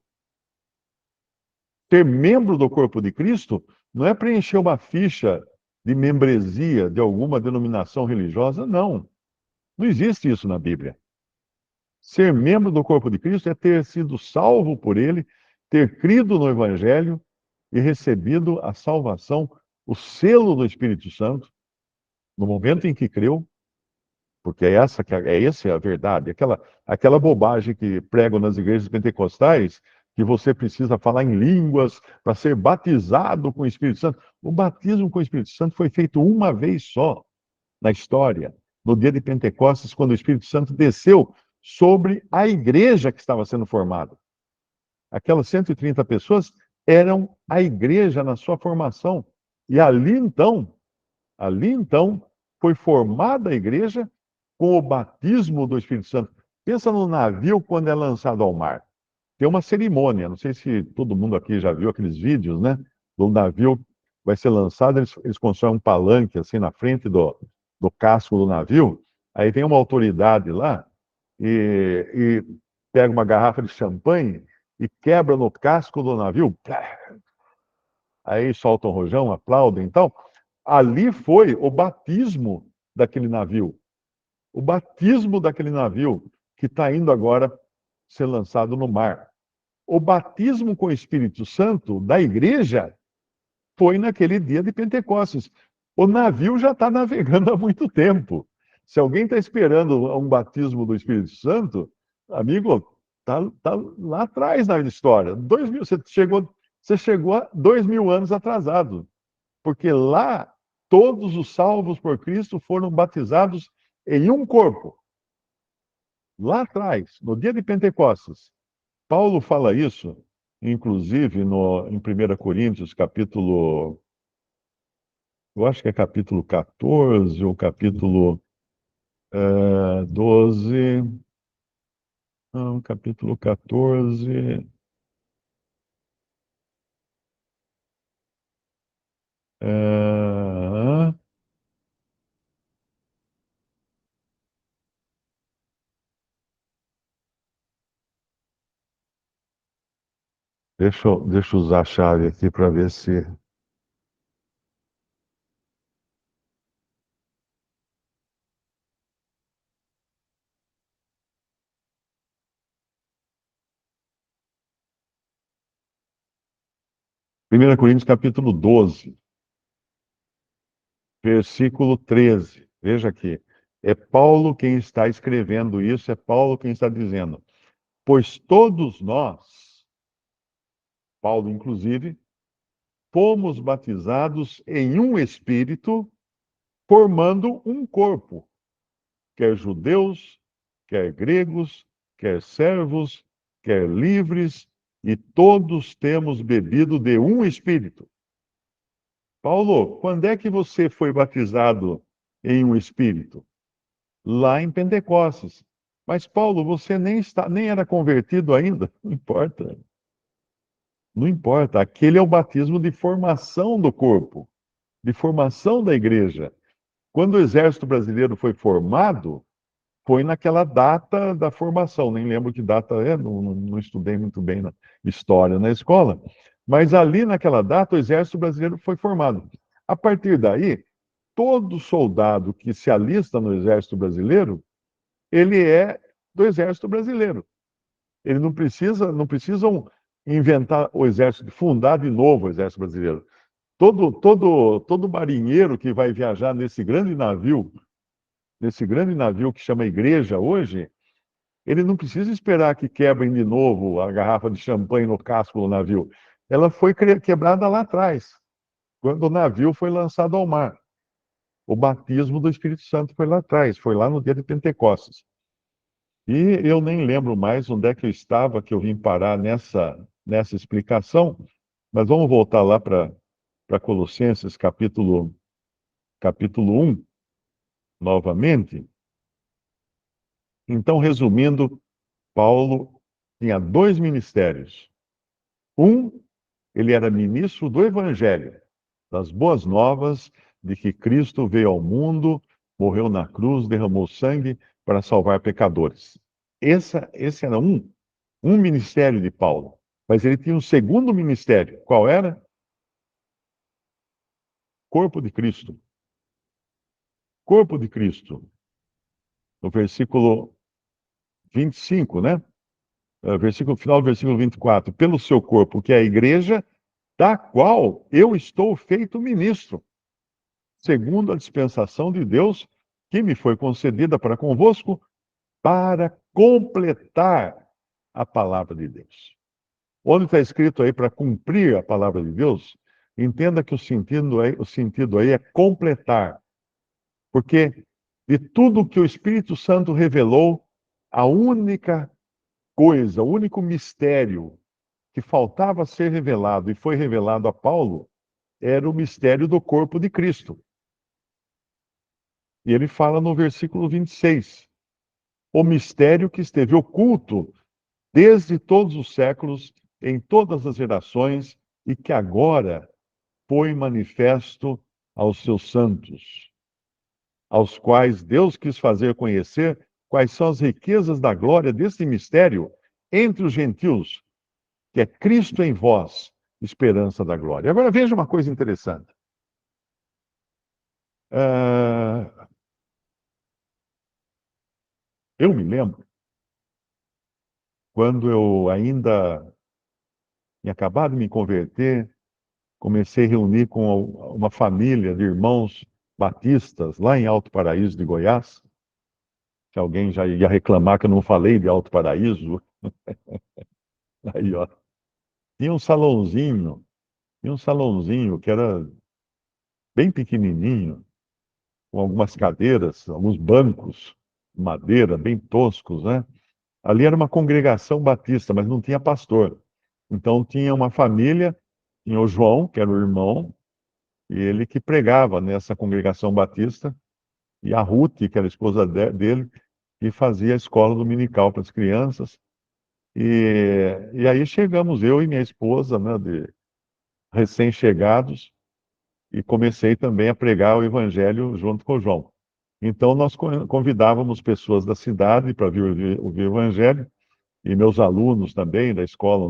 Ser membro do corpo de Cristo não é preencher uma ficha de membresia de alguma denominação religiosa, não. Não existe isso na Bíblia. Ser membro do corpo de Cristo é ter sido salvo por ele, ter crido no Evangelho e recebido a salvação, o selo do Espírito Santo, no momento em que creu, porque essa é a verdade. Aquela bobagem que pregam nas igrejas pentecostais, que você precisa falar em línguas para ser batizado com o Espírito Santo. O batismo com o Espírito Santo foi feito uma vez só na história, no dia de Pentecostes, quando o Espírito Santo desceu sobre a igreja que estava sendo formada. Aquelas 130 pessoas eram a igreja na sua formação. E ali então, foi formada a igreja com o batismo do Espírito Santo. Pensa no navio quando é lançado ao mar. Tem uma cerimônia, não sei se todo mundo aqui já viu aqueles vídeos, né? Do navio vai ser lançado, eles constroem um palanque assim na frente do casco do navio. Aí tem uma autoridade lá e pega uma garrafa de champanhe e quebra no casco do navio. Aí soltam um rojão, aplaudem. Então, ali foi o batismo daquele navio. O batismo daquele navio que está indo agora ser lançado no mar. O batismo com o Espírito Santo da igreja foi naquele dia de Pentecostes. O navio já está navegando há muito tempo. Se alguém está esperando um batismo do Espírito Santo, amigo, tá lá atrás na história. 2000, você chegou a 2000 anos atrasado, porque lá todos os salvos por Cristo foram batizados em um corpo. Lá atrás, no dia de Pentecostes, Paulo fala isso, inclusive em 1 Coríntios, capítulo, eu acho que é capítulo 14 ou capítulo 12, não, capítulo 14, é, deixa eu usar a chave aqui para ver se... 1 Coríntios capítulo 12. versículo 13. Veja aqui. É Paulo quem está escrevendo isso, é Paulo quem está dizendo. Pois todos nós, Paulo inclusive, fomos batizados em um espírito, formando um corpo, quer judeus, quer gregos, quer servos, quer livres, e todos temos bebido de um espírito. Paulo, quando é que você foi batizado em um espírito? Lá em Pentecostes. Mas Paulo, você nem era convertido ainda? Não importa. Não importa. Aquele é o batismo de formação do corpo, de formação da igreja. Quando o Exército Brasileiro foi formado, foi naquela data da formação. Nem lembro que data é, não estudei muito bem na história na escola. Mas ali naquela data, o Exército Brasileiro foi formado. A partir daí, todo soldado que se alista no Exército Brasileiro, ele é do Exército Brasileiro. Ele não precisam inventar o Exército, fundar de novo o Exército Brasileiro. Todo marinheiro que vai viajar nesse grande navio que chama Igreja hoje, ele não precisa esperar que quebrem de novo a garrafa de champanhe no casco do navio. Ela foi quebrada lá atrás, quando o navio foi lançado ao mar. O batismo do Espírito Santo foi lá atrás, foi lá no dia de Pentecostes. E eu nem lembro mais onde é que eu estava, que eu vim parar nessa explicação, mas vamos voltar lá para Colossenses, capítulo 1, novamente. Então, resumindo, Paulo tinha dois ministérios. Um, ele era ministro do Evangelho, das boas novas de que Cristo veio ao mundo, morreu na cruz, derramou sangue para salvar pecadores. Esse era um ministério de Paulo. Mas ele tinha um segundo ministério. Qual era? Corpo de Cristo. Corpo de Cristo. No versículo 25, né? Final do versículo 24. Pelo seu corpo, que é a igreja, da qual eu estou feito ministro, segundo a dispensação de Deus que me foi concedida para convosco, para completar a palavra de Deus. Onde está escrito aí para cumprir a palavra de Deus, entenda que o sentido aí é completar. Porque de tudo que o Espírito Santo revelou, a única coisa, o único mistério que faltava ser revelado e foi revelado a Paulo era o mistério do corpo de Cristo. E ele fala no versículo 26, o mistério que esteve oculto desde todos os séculos, em todas as gerações, e que agora foi manifesto aos seus santos, aos quais Deus quis fazer conhecer quais são as riquezas da glória deste mistério entre os gentios, que é Cristo em vós, esperança da glória. Agora veja uma coisa interessante. Ah, eu me lembro, quando eu ainda tinha acabado de me converter, comecei a reunir com uma família de irmãos batistas lá em Alto Paraíso de Goiás. Se alguém já ia reclamar que eu não falei de Alto Paraíso, aí, ó. Tinha um salãozinho, tinha um salãozinho que era bem pequenininho, com algumas cadeiras, alguns bancos de madeira, bem toscos, né? Ali era uma congregação batista, mas não tinha pastor. Então tinha uma família, tinha o João, que era o irmão, e ele que pregava nessa congregação batista, e a Ruth, que era a esposa dele, que fazia a escola dominical para as crianças. E aí chegamos, eu e minha esposa, né, de recém-chegados, e comecei também a pregar o evangelho junto com o João. Então nós convidávamos pessoas da cidade para vir ouvir o evangelho, e meus alunos também da escola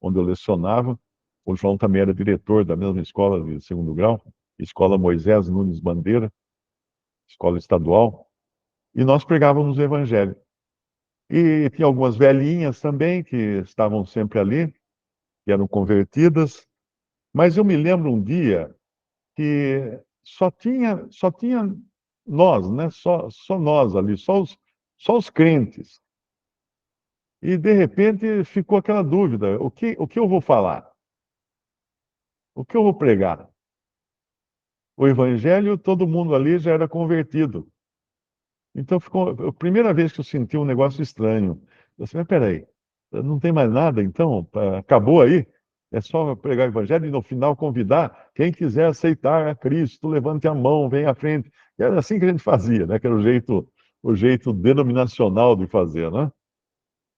onde eu lecionava. O João também era diretor da mesma escola de segundo grau, Escola Moisés Nunes Bandeira, escola estadual, e nós pregávamos o evangelho. E tinha algumas velhinhas também que estavam sempre ali, que eram convertidas, mas eu me lembro um dia que só tinha nós, né? Só nós ali, só os crentes. E, de repente, ficou aquela dúvida: o que eu vou falar? O que eu vou pregar? O evangelho, todo mundo ali já era convertido. Então, ficou a primeira vez que eu senti um negócio estranho. Eu disse, mas peraí, não tem mais nada, então? Acabou aí? É só pregar o evangelho e, no final, convidar quem quiser aceitar a Cristo, levante a mão, venha à frente. Era assim que a gente fazia, né? Que era o jeito denominacional de fazer, né?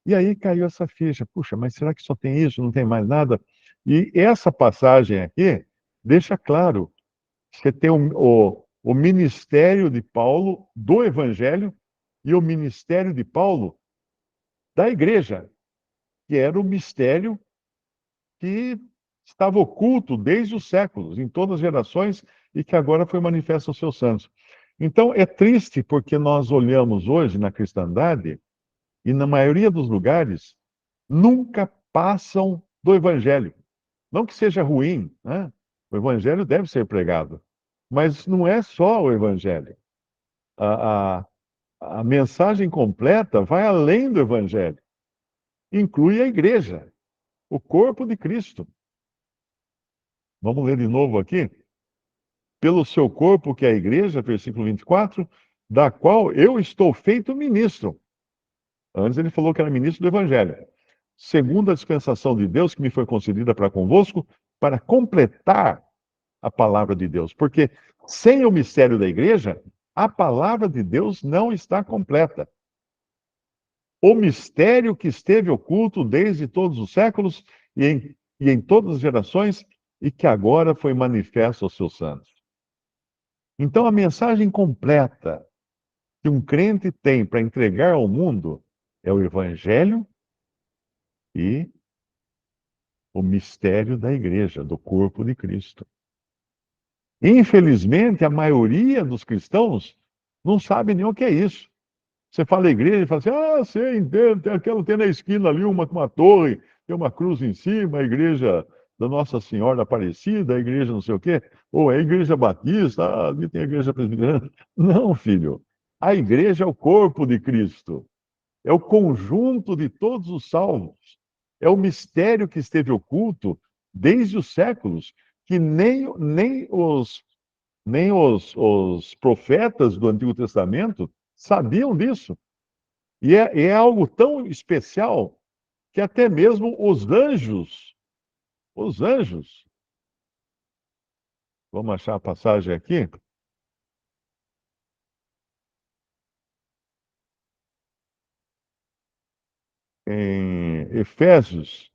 E aí caiu essa ficha. Puxa, mas será que só tem isso? Não tem mais nada? E essa passagem aqui deixa claro: você tem o ministério de Paulo do Evangelho e o ministério de Paulo da igreja, que era o mistério que estava oculto desde os séculos, em todas as gerações, e que agora foi manifesto aos seus santos. Então, é triste porque nós olhamos hoje na cristandade, e na maioria dos lugares, nunca passam do Evangelho. Não que seja ruim, né? O Evangelho deve ser pregado, mas não é só o Evangelho. A, a, a mensagem completa vai além do Evangelho, inclui a igreja, o corpo de Cristo. Vamos ler de novo aqui? Pelo seu corpo, que é a igreja, versículo 24, da qual eu estou feito ministro. Antes ele falou que era ministro do Evangelho. Segundo a dispensação de Deus que me foi concedida para convosco, para completar a palavra de Deus. Porque sem o mistério da igreja, a palavra de Deus não está completa. O mistério que esteve oculto desde todos os séculos e em todas as gerações e que agora foi manifesto aos seus santos. Então, a mensagem completa que um crente tem para entregar ao mundo é o Evangelho e o mistério da igreja, do corpo de Cristo. Infelizmente, a maioria dos cristãos não sabe nem o que é isso. Você fala igreja e fala assim: você entende, tem na esquina ali uma torre, tem uma cruz em cima, a igreja da Nossa Senhora Aparecida, a igreja não sei o quê, ou é a igreja batista, ali tem a igreja presbiteriana. Não, filho. A igreja é o corpo de Cristo, é o conjunto de todos os salvos, é o mistério que esteve oculto desde os séculos, que nem os profetas do Antigo Testamento sabiam disso. E é algo tão especial que até mesmo os anjos, vamos achar a passagem aqui, em Efésios,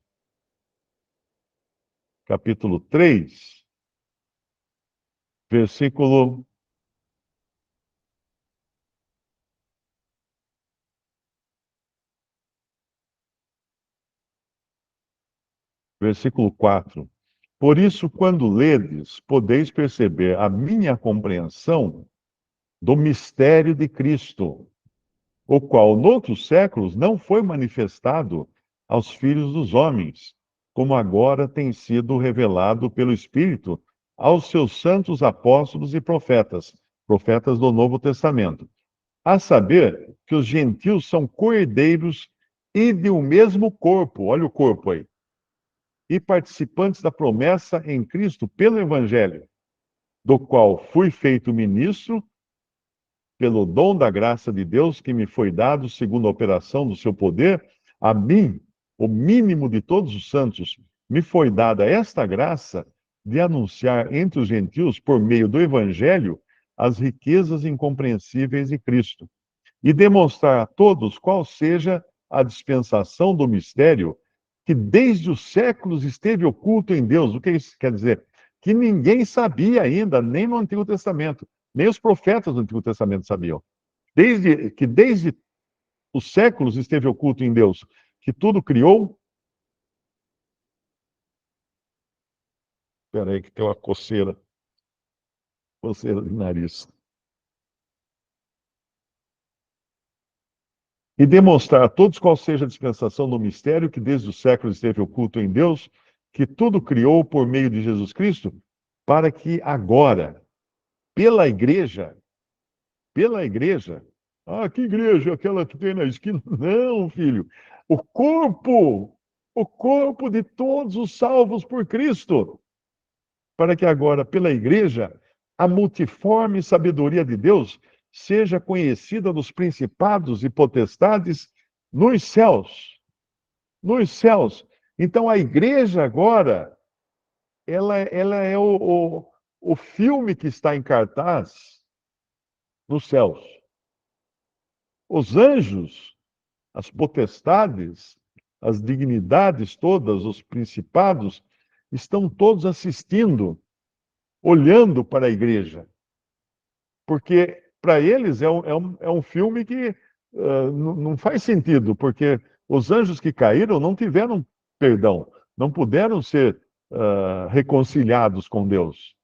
capítulo 3, versículo, versículo 4. Por isso, quando ledes, podeis perceber a minha compreensão do mistério de Cristo, o qual, noutros séculos, não foi manifestado aos filhos dos homens, como agora tem sido revelado pelo Espírito aos seus santos apóstolos e profetas, profetas do Novo Testamento. A saber que os gentios são coerdeiros e de um mesmo corpo, olha o corpo aí, e participantes da promessa em Cristo pelo Evangelho, do qual fui feito ministro pelo dom da graça de Deus que me foi dado segundo a operação do seu poder, a mim, o mínimo de todos os santos, me foi dada esta graça de anunciar entre os gentios, por meio do Evangelho, as riquezas incompreensíveis de Cristo, e demonstrar a todos qual seja a dispensação do mistério que desde os séculos esteve oculto em Deus. O que isso quer dizer? Que ninguém sabia ainda, nem no Antigo Testamento, nem os profetas do Antigo Testamento sabiam. Desde os séculos esteve oculto em Deus, que tudo criou. Espera aí que tem uma coceira de nariz. E demonstrar a todos qual seja a dispensação do mistério que desde os séculos esteve oculto em Deus, que tudo criou por meio de Jesus Cristo, para que agora, pela igreja. Pela igreja. Ah, que igreja? Aquela que tem na esquina? Não, filho. O corpo de todos os salvos por Cristo, para que agora, pela igreja, a multiforme sabedoria de Deus seja conhecida dos principados e potestades nos céus. Nos céus. Então, a igreja agora, ela é o filme que está em cartaz nos céus. Os anjos, as potestades, as dignidades todas, os principados, estão todos assistindo, olhando para a igreja. Porque para eles é um filme que não faz sentido, porque os anjos que caíram não tiveram perdão, não puderam ser reconciliados com Deus.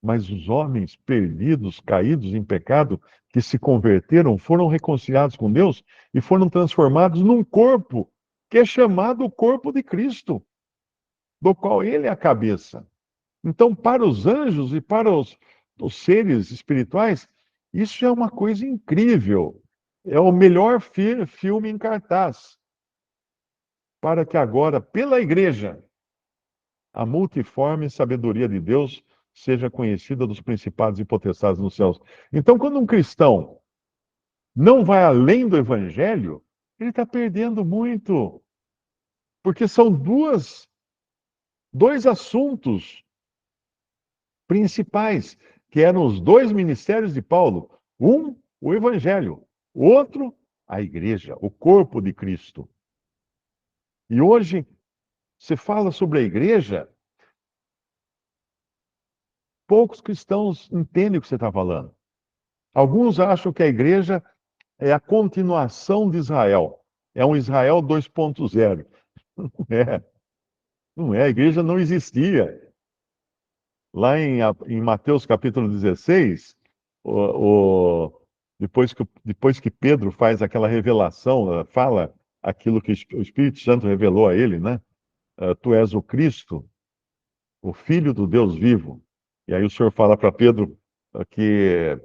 Mas os homens perdidos, caídos em pecado, que se converteram, foram reconciliados com Deus e foram transformados num corpo que é chamado o corpo de Cristo, do qual ele é a cabeça. Então, para os anjos e para os seres espirituais, isso é uma coisa incrível. É o melhor filme em cartaz. Para que agora, pela igreja, a multiforme sabedoria de Deus seja conhecida dos principados e potestades nos céus. Então, quando um cristão não vai além do evangelho, ele está perdendo muito. Porque são dois assuntos principais, que eram os dois ministérios de Paulo. Um, o evangelho. O outro, a igreja, o corpo de Cristo. E hoje, se fala sobre a igreja, poucos cristãos entendem o que você está falando. Alguns acham que a igreja é a continuação de Israel. É um Israel 2.0. Não é. Não é. A igreja não existia. Lá em Mateus capítulo 16, depois que Pedro faz aquela revelação, fala aquilo que o Espírito Santo revelou a ele, né? Tu és o Cristo, o Filho do Deus vivo. E aí o Senhor fala para Pedro que...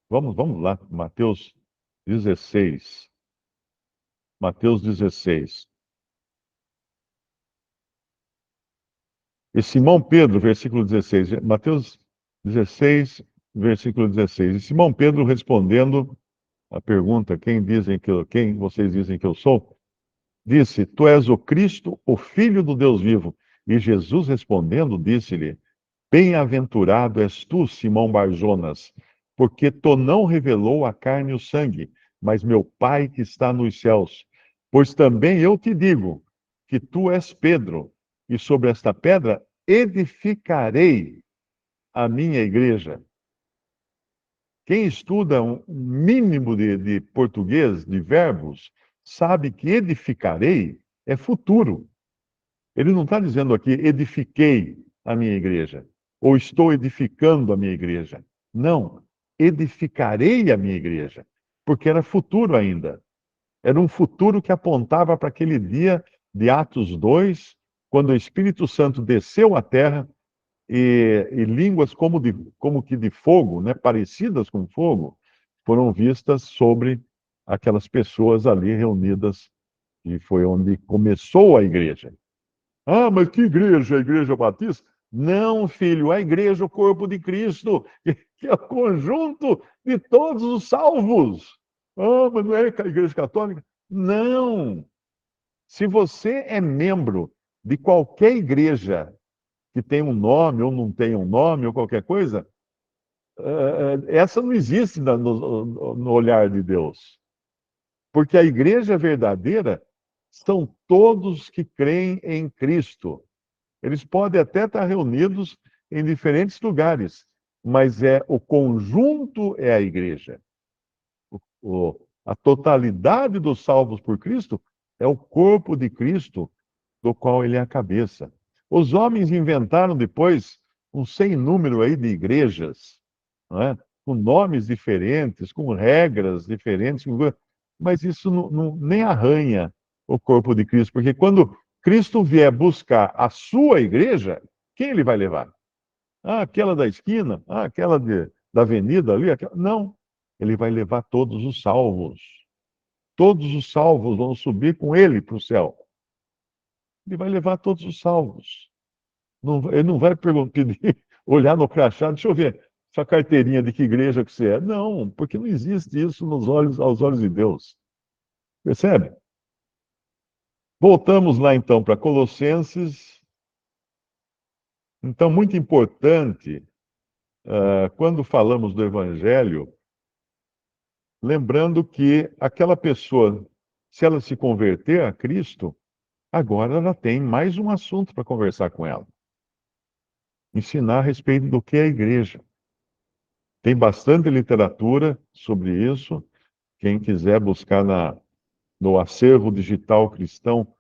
Vamos lá, Mateus 16. Mateus 16. E Simão Pedro, versículo 16. Mateus 16, versículo 16. E Simão Pedro respondendo a pergunta, quem vocês dizem que eu sou? Disse, tu és o Cristo, o Filho do Deus vivo. E Jesus respondendo, disse-lhe, bem-aventurado és tu, Simão Barjonas, porque tu não revelou a carne e o sangue, mas meu Pai que está nos céus. Pois também eu te digo que tu és Pedro, e sobre esta pedra edificarei a minha igreja. Quem estuda um mínimo de português, de verbos, sabe que edificarei é futuro. Ele não está dizendo aqui edifiquei a minha igreja, ou estou edificando a minha igreja. Não, edificarei a minha igreja, porque era futuro ainda. Era um futuro que apontava para aquele dia de Atos 2, quando o Espírito Santo desceu à terra e línguas como que de fogo, né, parecidas com fogo, foram vistas sobre aquelas pessoas ali reunidas, e foi onde começou a igreja. Ah, mas que igreja? A igreja batista? Não, filho, a igreja, o corpo de Cristo, que é o conjunto de todos os salvos. Ah, mas não é a igreja católica? Não. Se você é membro de qualquer igreja que tem um nome ou não tem um nome ou qualquer coisa, essa não existe no olhar de Deus. Porque a igreja verdadeira são todos que creem em Cristo. Eles podem até estar reunidos em diferentes lugares, mas o conjunto é a igreja. A totalidade dos salvos por Cristo é o corpo de Cristo, do qual ele é a cabeça. Os homens inventaram depois um sem número aí de igrejas, não é? Com nomes diferentes, com regras diferentes, mas isso nem arranha o corpo de Cristo, porque quando Cristo vier buscar a sua igreja, quem ele vai levar? Ah, aquela da esquina? Ah, aquela da avenida ali? Não. Ele vai levar todos os salvos. Todos os salvos vão subir com ele para o céu. Ele vai levar todos os salvos. Não, ele não vai pedir, olhar no crachá, deixa eu ver sua carteirinha de que igreja que você é. Não, porque não existe isso aos olhos de Deus. Percebe? Voltamos lá então para Colossenses. Então, muito importante, quando falamos do Evangelho, lembrando que aquela pessoa, se ela se converter a Cristo, agora ela tem mais um assunto para conversar com ela. Ensinar a respeito do que é a igreja. Tem bastante literatura sobre isso. Quem quiser buscar no acervo digital cristão.com.br,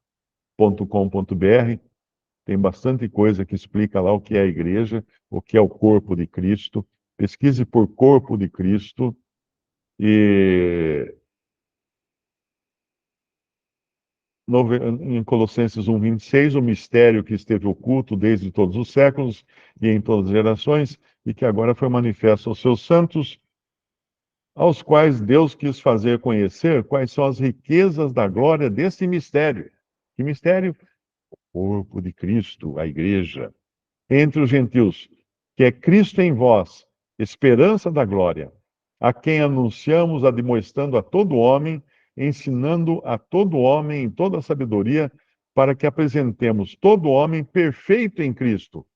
tem bastante coisa que explica lá o que é a igreja, o que é o corpo de Cristo. Pesquise por corpo de Cristo e em Colossenses 1:26, o mistério que esteve oculto desde todos os séculos e em todas as gerações e que agora foi manifesto aos seus santos, aos quais Deus quis fazer conhecer quais são as riquezas da glória desse mistério. Que mistério? O corpo de Cristo, a igreja, entre os gentios, que é Cristo em vós, esperança da glória, a quem anunciamos, admoestando a todo homem, ensinando a todo homem em toda a sabedoria, para que apresentemos todo homem perfeito em Cristo.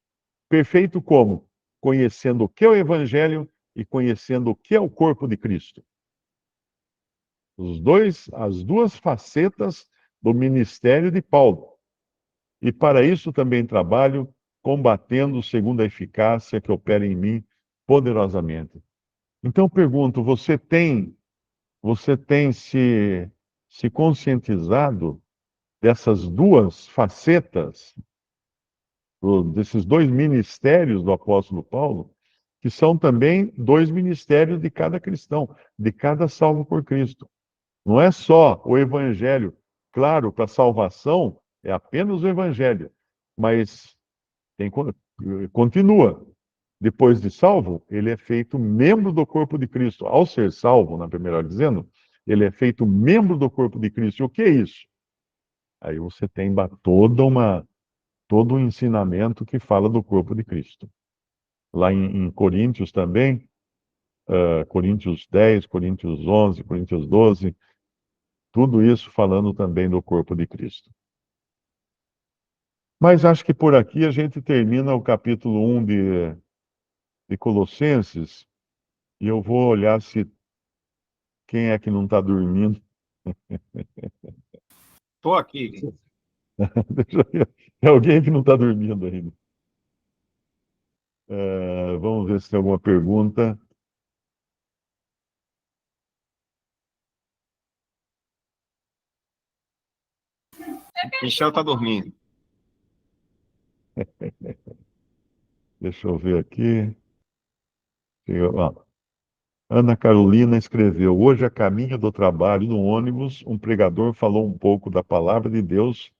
Perfeito como? Conhecendo o que é o Evangelho e conhecendo o que é o corpo de Cristo. As duas facetas do ministério de Paulo. E para isso também trabalho combatendo segundo a eficácia que opera em mim poderosamente. Então pergunto, você tem se conscientizado dessas duas facetas, desses dois ministérios do apóstolo Paulo, que são também dois ministérios de cada cristão, de cada salvo por Cristo. Não é só o evangelho. Claro, para salvação é apenas o evangelho, mas tem, continua. Depois de salvo, ele é feito membro do corpo de Cristo. Ao ser salvo, na primeira hora dizendo, ele é feito membro do corpo de Cristo. E o que é isso? Aí você tem todo um ensinamento que fala do corpo de Cristo. Lá em Coríntios também, Coríntios 10, Coríntios 11, Coríntios 12, tudo isso falando também do corpo de Cristo. Mas acho que por aqui a gente termina o capítulo 1 de Colossenses, e eu vou olhar se quem é que não está dormindo.
Estou aqui.
Deixa eu ver. É alguém que não está dormindo ainda. Vamos ver se tem alguma pergunta.
Michel está dormindo.
Deixa eu ver aqui. Ana Carolina escreveu: Hoje, a caminho do trabalho, no ônibus, um pregador falou um pouco da palavra de Deus,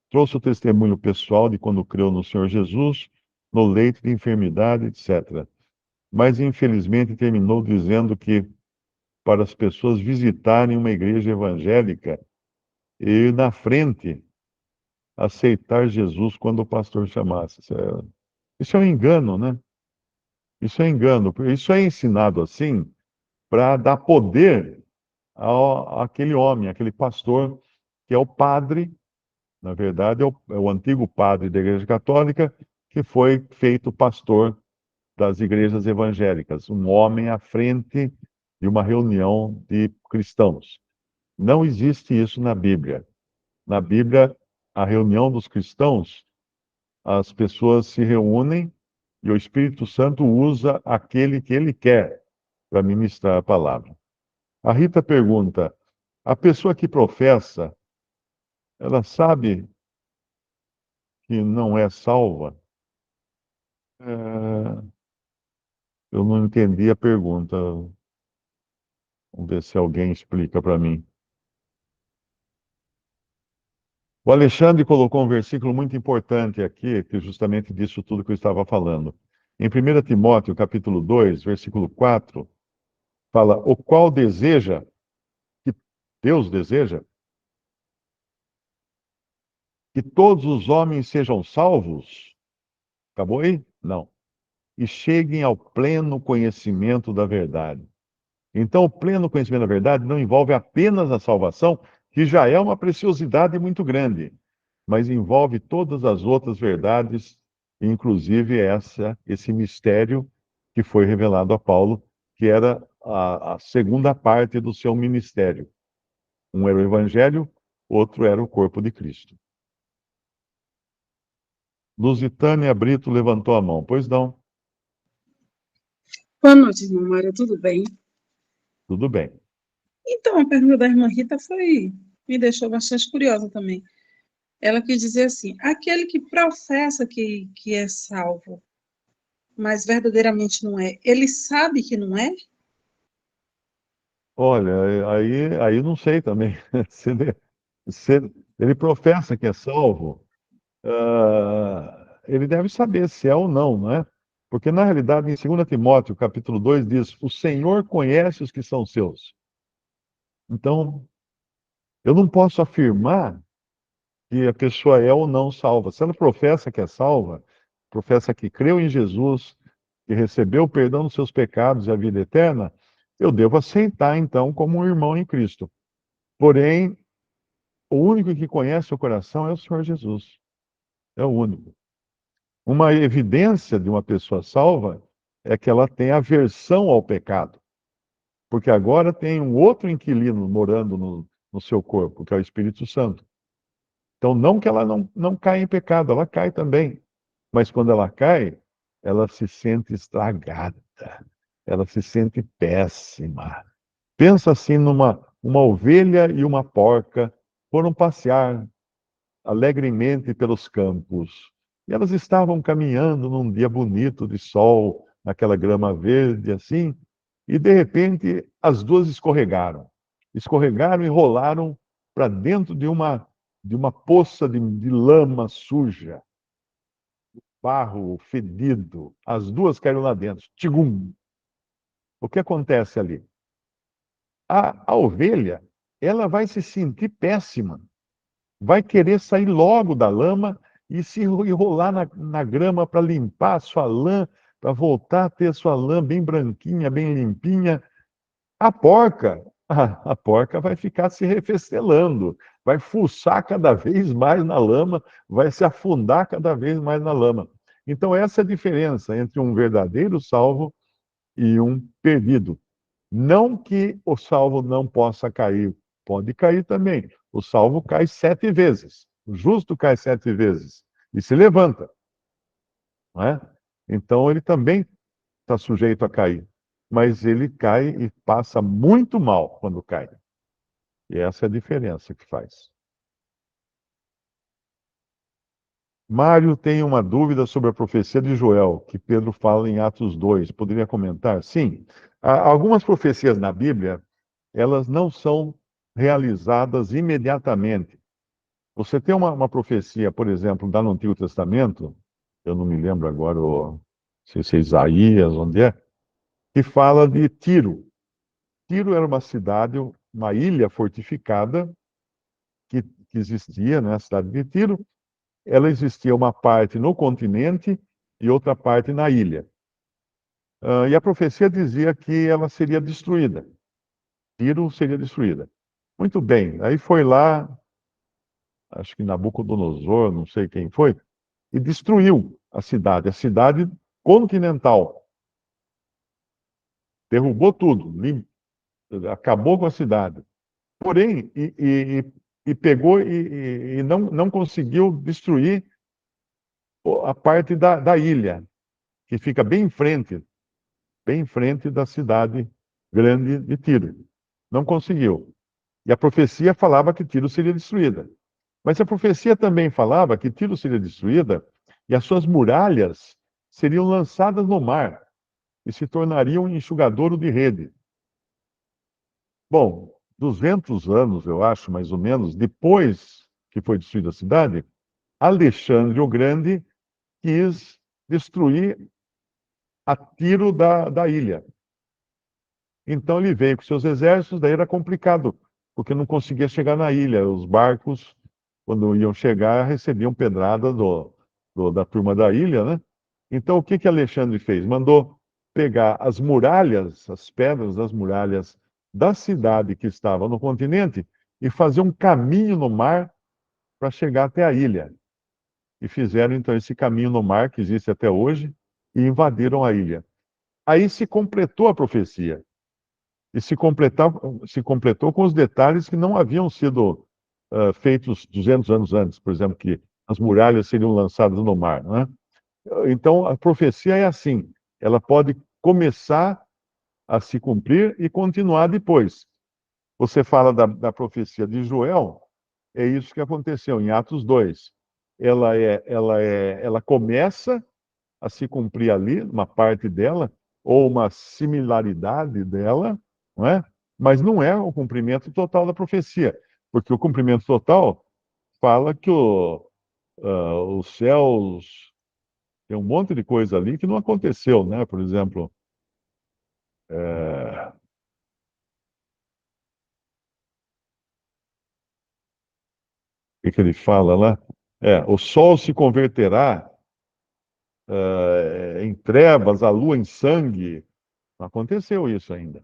trouxe o testemunho pessoal de quando creu no Senhor Jesus, no leito de enfermidade, etc. Mas, infelizmente, terminou dizendo que para as pessoas visitarem uma igreja evangélica e ir na frente aceitar Jesus quando o pastor chamasse. Isso é um engano, né? Isso é engano. Isso é ensinado assim para dar poder àquele homem, aquele pastor, que é o padre, na verdade, é o antigo padre da Igreja Católica, que foi feito pastor das igrejas evangélicas, um homem à frente de uma reunião de cristãos. Não existe isso na Bíblia. Na Bíblia, a reunião dos cristãos, as pessoas se reúnem e o Espírito Santo usa aquele que ele quer para ministrar a palavra. A Rita pergunta: a pessoa que professa, ela sabe que não é salva? É, eu não entendi a pergunta. Vamos ver se alguém explica para mim. O Alexandre colocou um versículo muito importante aqui, que justamente disso tudo que eu estava falando. Em 1 Timóteo, capítulo 2, versículo 4, fala: o qual deseja, que Deus deseja, que todos os homens sejam salvos. Acabou aí? Não. E cheguem ao pleno conhecimento da verdade. Então, o pleno conhecimento da verdade não envolve apenas a salvação, que já é uma preciosidade muito grande, mas envolve todas as outras verdades, inclusive esse mistério que foi revelado a Paulo, que era a segunda parte do seu ministério. Um era o Evangelho, outro era o corpo de Cristo. Lusitânia Brito levantou a mão. Pois não,
Boa noite, irmã Mária, tudo bem?
tudo bem.
Então, a pergunta da irmã Rita me deixou bastante curiosa também. Ela quis dizer assim: aquele que professa que é salvo, mas verdadeiramente não é, ele sabe que não é?
Olha, aí não sei também. Se ele professa que é salvo, ele deve saber se é ou não, não é? Porque, na realidade, em 2 Timóteo, capítulo 2, diz: o Senhor conhece os que são seus. Então, eu não posso afirmar que a pessoa é ou não salva. Se ela professa que é salva, professa que creu em Jesus, que recebeu o perdão dos seus pecados e a vida eterna, eu devo aceitar, então, como um irmão em Cristo. Porém, o único que conhece o coração é o Senhor Jesus. É o único. Uma evidência de uma pessoa salva é que ela tem aversão ao pecado, porque agora tem um outro inquilino morando no seu corpo, que é o Espírito Santo. Então, não que ela não caia em pecado, ela cai também. Mas quando ela cai, ela se sente estragada, ela se sente péssima. Pensa assim numa uma ovelha e uma porca foram passear alegremente pelos campos. E elas estavam caminhando num dia bonito de sol, naquela grama verde assim, e de repente as duas escorregaram. Escorregaram e rolaram para dentro de uma poça de lama suja, barro fedido. As duas caíram lá dentro. Tigum! O que acontece ali? A ovelha, ela vai se sentir péssima, vai querer sair logo da lama e se enrolar na grama para limpar a sua lã, para voltar a ter a sua lã bem branquinha, bem limpinha. A porca, a porca vai ficar se refestelando, vai fuçar cada vez mais na lama, vai se afundar cada vez mais na lama. Então, essa é a diferença entre um verdadeiro salvo e um perdido. Não que o salvo não possa cair, pode cair também. O salvo cai 7 vezes, o justo cai 7 vezes e se levanta, não é? Então ele também está sujeito a cair, mas ele cai e passa muito mal quando cai. E essa é a diferença que faz. Mário tem uma dúvida sobre a profecia de Joel, que Pedro fala em Atos 2. Poderia comentar? Sim. Algumas profecias na Bíblia, elas não são realizadas imediatamente. Você tem uma profecia, por exemplo, lá no Antigo Testamento, eu não me lembro agora, não sei se é Isaías, onde é, que fala de Tiro. Tiro era uma cidade, uma ilha fortificada que existia, né, a cidade de Tiro. Ela existia uma parte no continente e outra parte na ilha. E a profecia dizia que ela seria destruída. Tiro seria destruída. Muito bem, aí foi lá, acho que Nabucodonosor, não sei quem foi, e destruiu a cidade continental. Derrubou tudo, acabou com a cidade. Porém, e pegou e não conseguiu destruir a parte da ilha, que fica bem em frente da cidade grande de Tiro. Não conseguiu. E a profecia falava que Tiro seria destruída. Mas a profecia também falava que Tiro seria destruída e as suas muralhas seriam lançadas no mar e se tornariam um enxugadouro de rede. Bom, 200 anos, eu acho, mais ou menos, depois que foi destruída a cidade, Alexandre o Grande quis destruir a tiro da ilha. Então ele veio com seus exércitos, daí era complicado, porque não conseguia chegar na ilha. Os barcos, quando iam chegar, recebiam pedrada da turma da ilha, né? Então o que que Alexandre fez? Mandou pegar as muralhas, as pedras das muralhas da cidade que estava no continente e fazer um caminho no mar para chegar até a ilha. E fizeram então esse caminho no mar, que existe até hoje, e invadiram a ilha. Aí se completou a profecia. E se completou com os detalhes que não haviam sido feitos 200 anos antes, por exemplo, que as muralhas seriam lançadas no mar, não é? Então, a profecia é assim, ela pode começar a se cumprir e continuar depois. Você fala da profecia de Joel, é isso que aconteceu em Atos 2. Ela começa a se cumprir ali, uma parte dela, ou uma similaridade dela, não é? Mas não é o cumprimento total da profecia, porque o cumprimento total fala que os céus, tem um monte de coisa ali que não aconteceu, né? Por exemplo, o que ele fala lá? O sol se converterá em trevas, a lua em sangue. Não aconteceu isso ainda.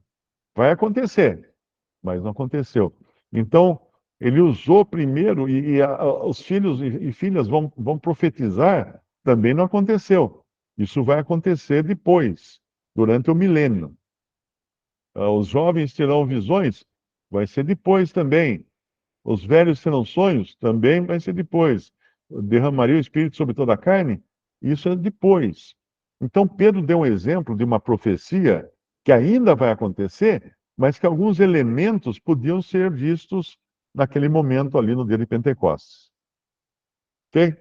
Vai acontecer, mas não aconteceu. Então, ele usou primeiro, os filhos e filhas vão profetizar, também não aconteceu. Isso vai acontecer depois, durante o milênio. Os jovens terão visões, vai ser depois também. Os velhos terão sonhos, também vai ser depois. Derramaria o Espírito sobre toda a carne, isso é depois. Então, Pedro deu um exemplo de uma profecia que ainda vai acontecer, mas que alguns elementos podiam ser vistos naquele momento ali no dia de Pentecostes. Ok?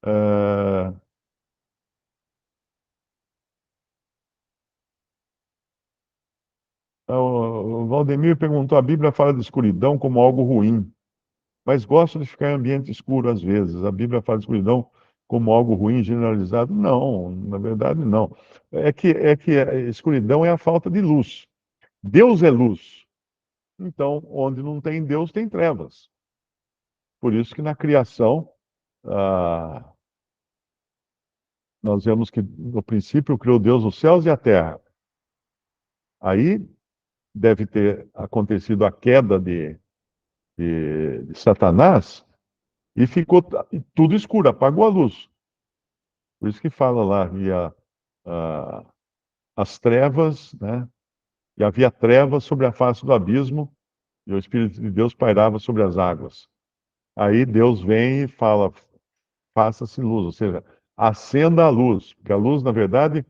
Ah, o Valdemir perguntou: a Bíblia fala de escuridão como algo ruim, mas gosto de ficar em ambiente escuro às vezes. A Bíblia fala de escuridão como algo ruim, generalizado? Não, na verdade não. É que a escuridão é a falta de luz. Deus é luz. Então, onde não tem Deus, tem trevas. Por isso que na criação, ah, nós vemos que no princípio criou Deus os céus e a terra. Aí deve ter acontecido a queda de Satanás e ficou tudo escuro, apagou a luz. Por isso que fala lá, a- as trevas, né? E havia trevas sobre a face do abismo, e o Espírito de Deus pairava sobre as águas. Aí Deus vem e fala: faça-se luz, ou seja, acenda a luz, porque a luz, na verdade,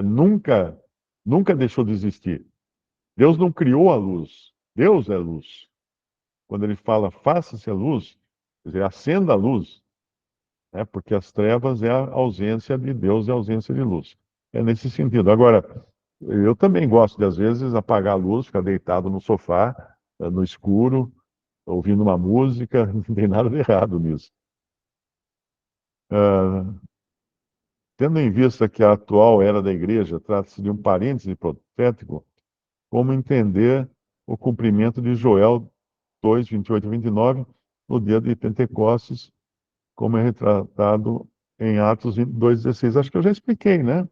nunca deixou de existir. Deus não criou a luz, Deus é luz. Quando ele fala faça-se a luz, quer dizer, acenda a luz, né? Porque as trevas é a ausência de Deus, é a ausência de luz. É nesse sentido. Agora, eu também gosto de, às vezes, apagar a luz, ficar deitado no sofá, no escuro, ouvindo uma música, não tem nada de errado nisso. Ah, tendo em vista que a atual era da igreja trata-se de um parêntese profético, como entender o cumprimento de Joel 2, 28 e 29, no dia de Pentecostes, como é retratado em Atos 2,16? Acho que eu já expliquei, né?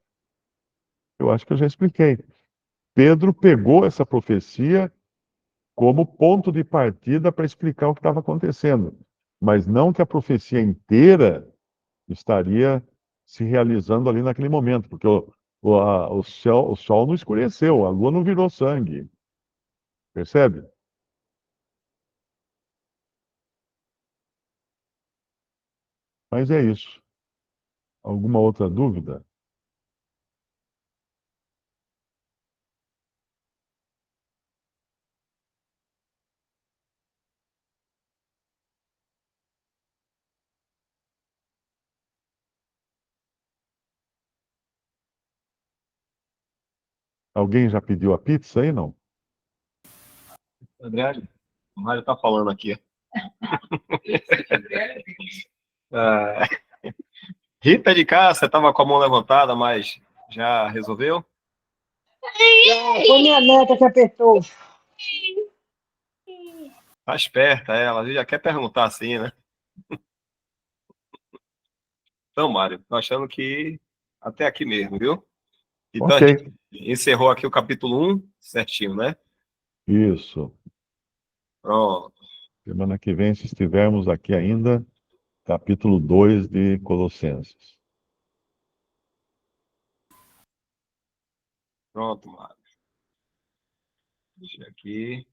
Eu acho que eu já expliquei. Pedro pegou essa profecia como ponto de partida para explicar o que estava acontecendo, mas não que a profecia inteira estaria se realizando ali naquele momento, porque o sol não escureceu, a lua não virou sangue, percebe? Mas é isso. Alguma outra dúvida? Alguém já pediu a pizza aí, não?
André, o Mário está falando aqui. Ah, Rita de cá, você estava com a mão levantada, mas já resolveu?
Foi minha neta que apertou.
Tá esperta ela, já quer perguntar assim, né? Então, Mário, tô achando que até aqui mesmo, viu? Então, a
Ok,
gente encerrou aqui o capítulo 1, certinho, né?
isso.
Pronto.
Semana que vem, se estivermos aqui ainda, capítulo 2 de Colossenses.
Pronto, Mário. Deixa aqui.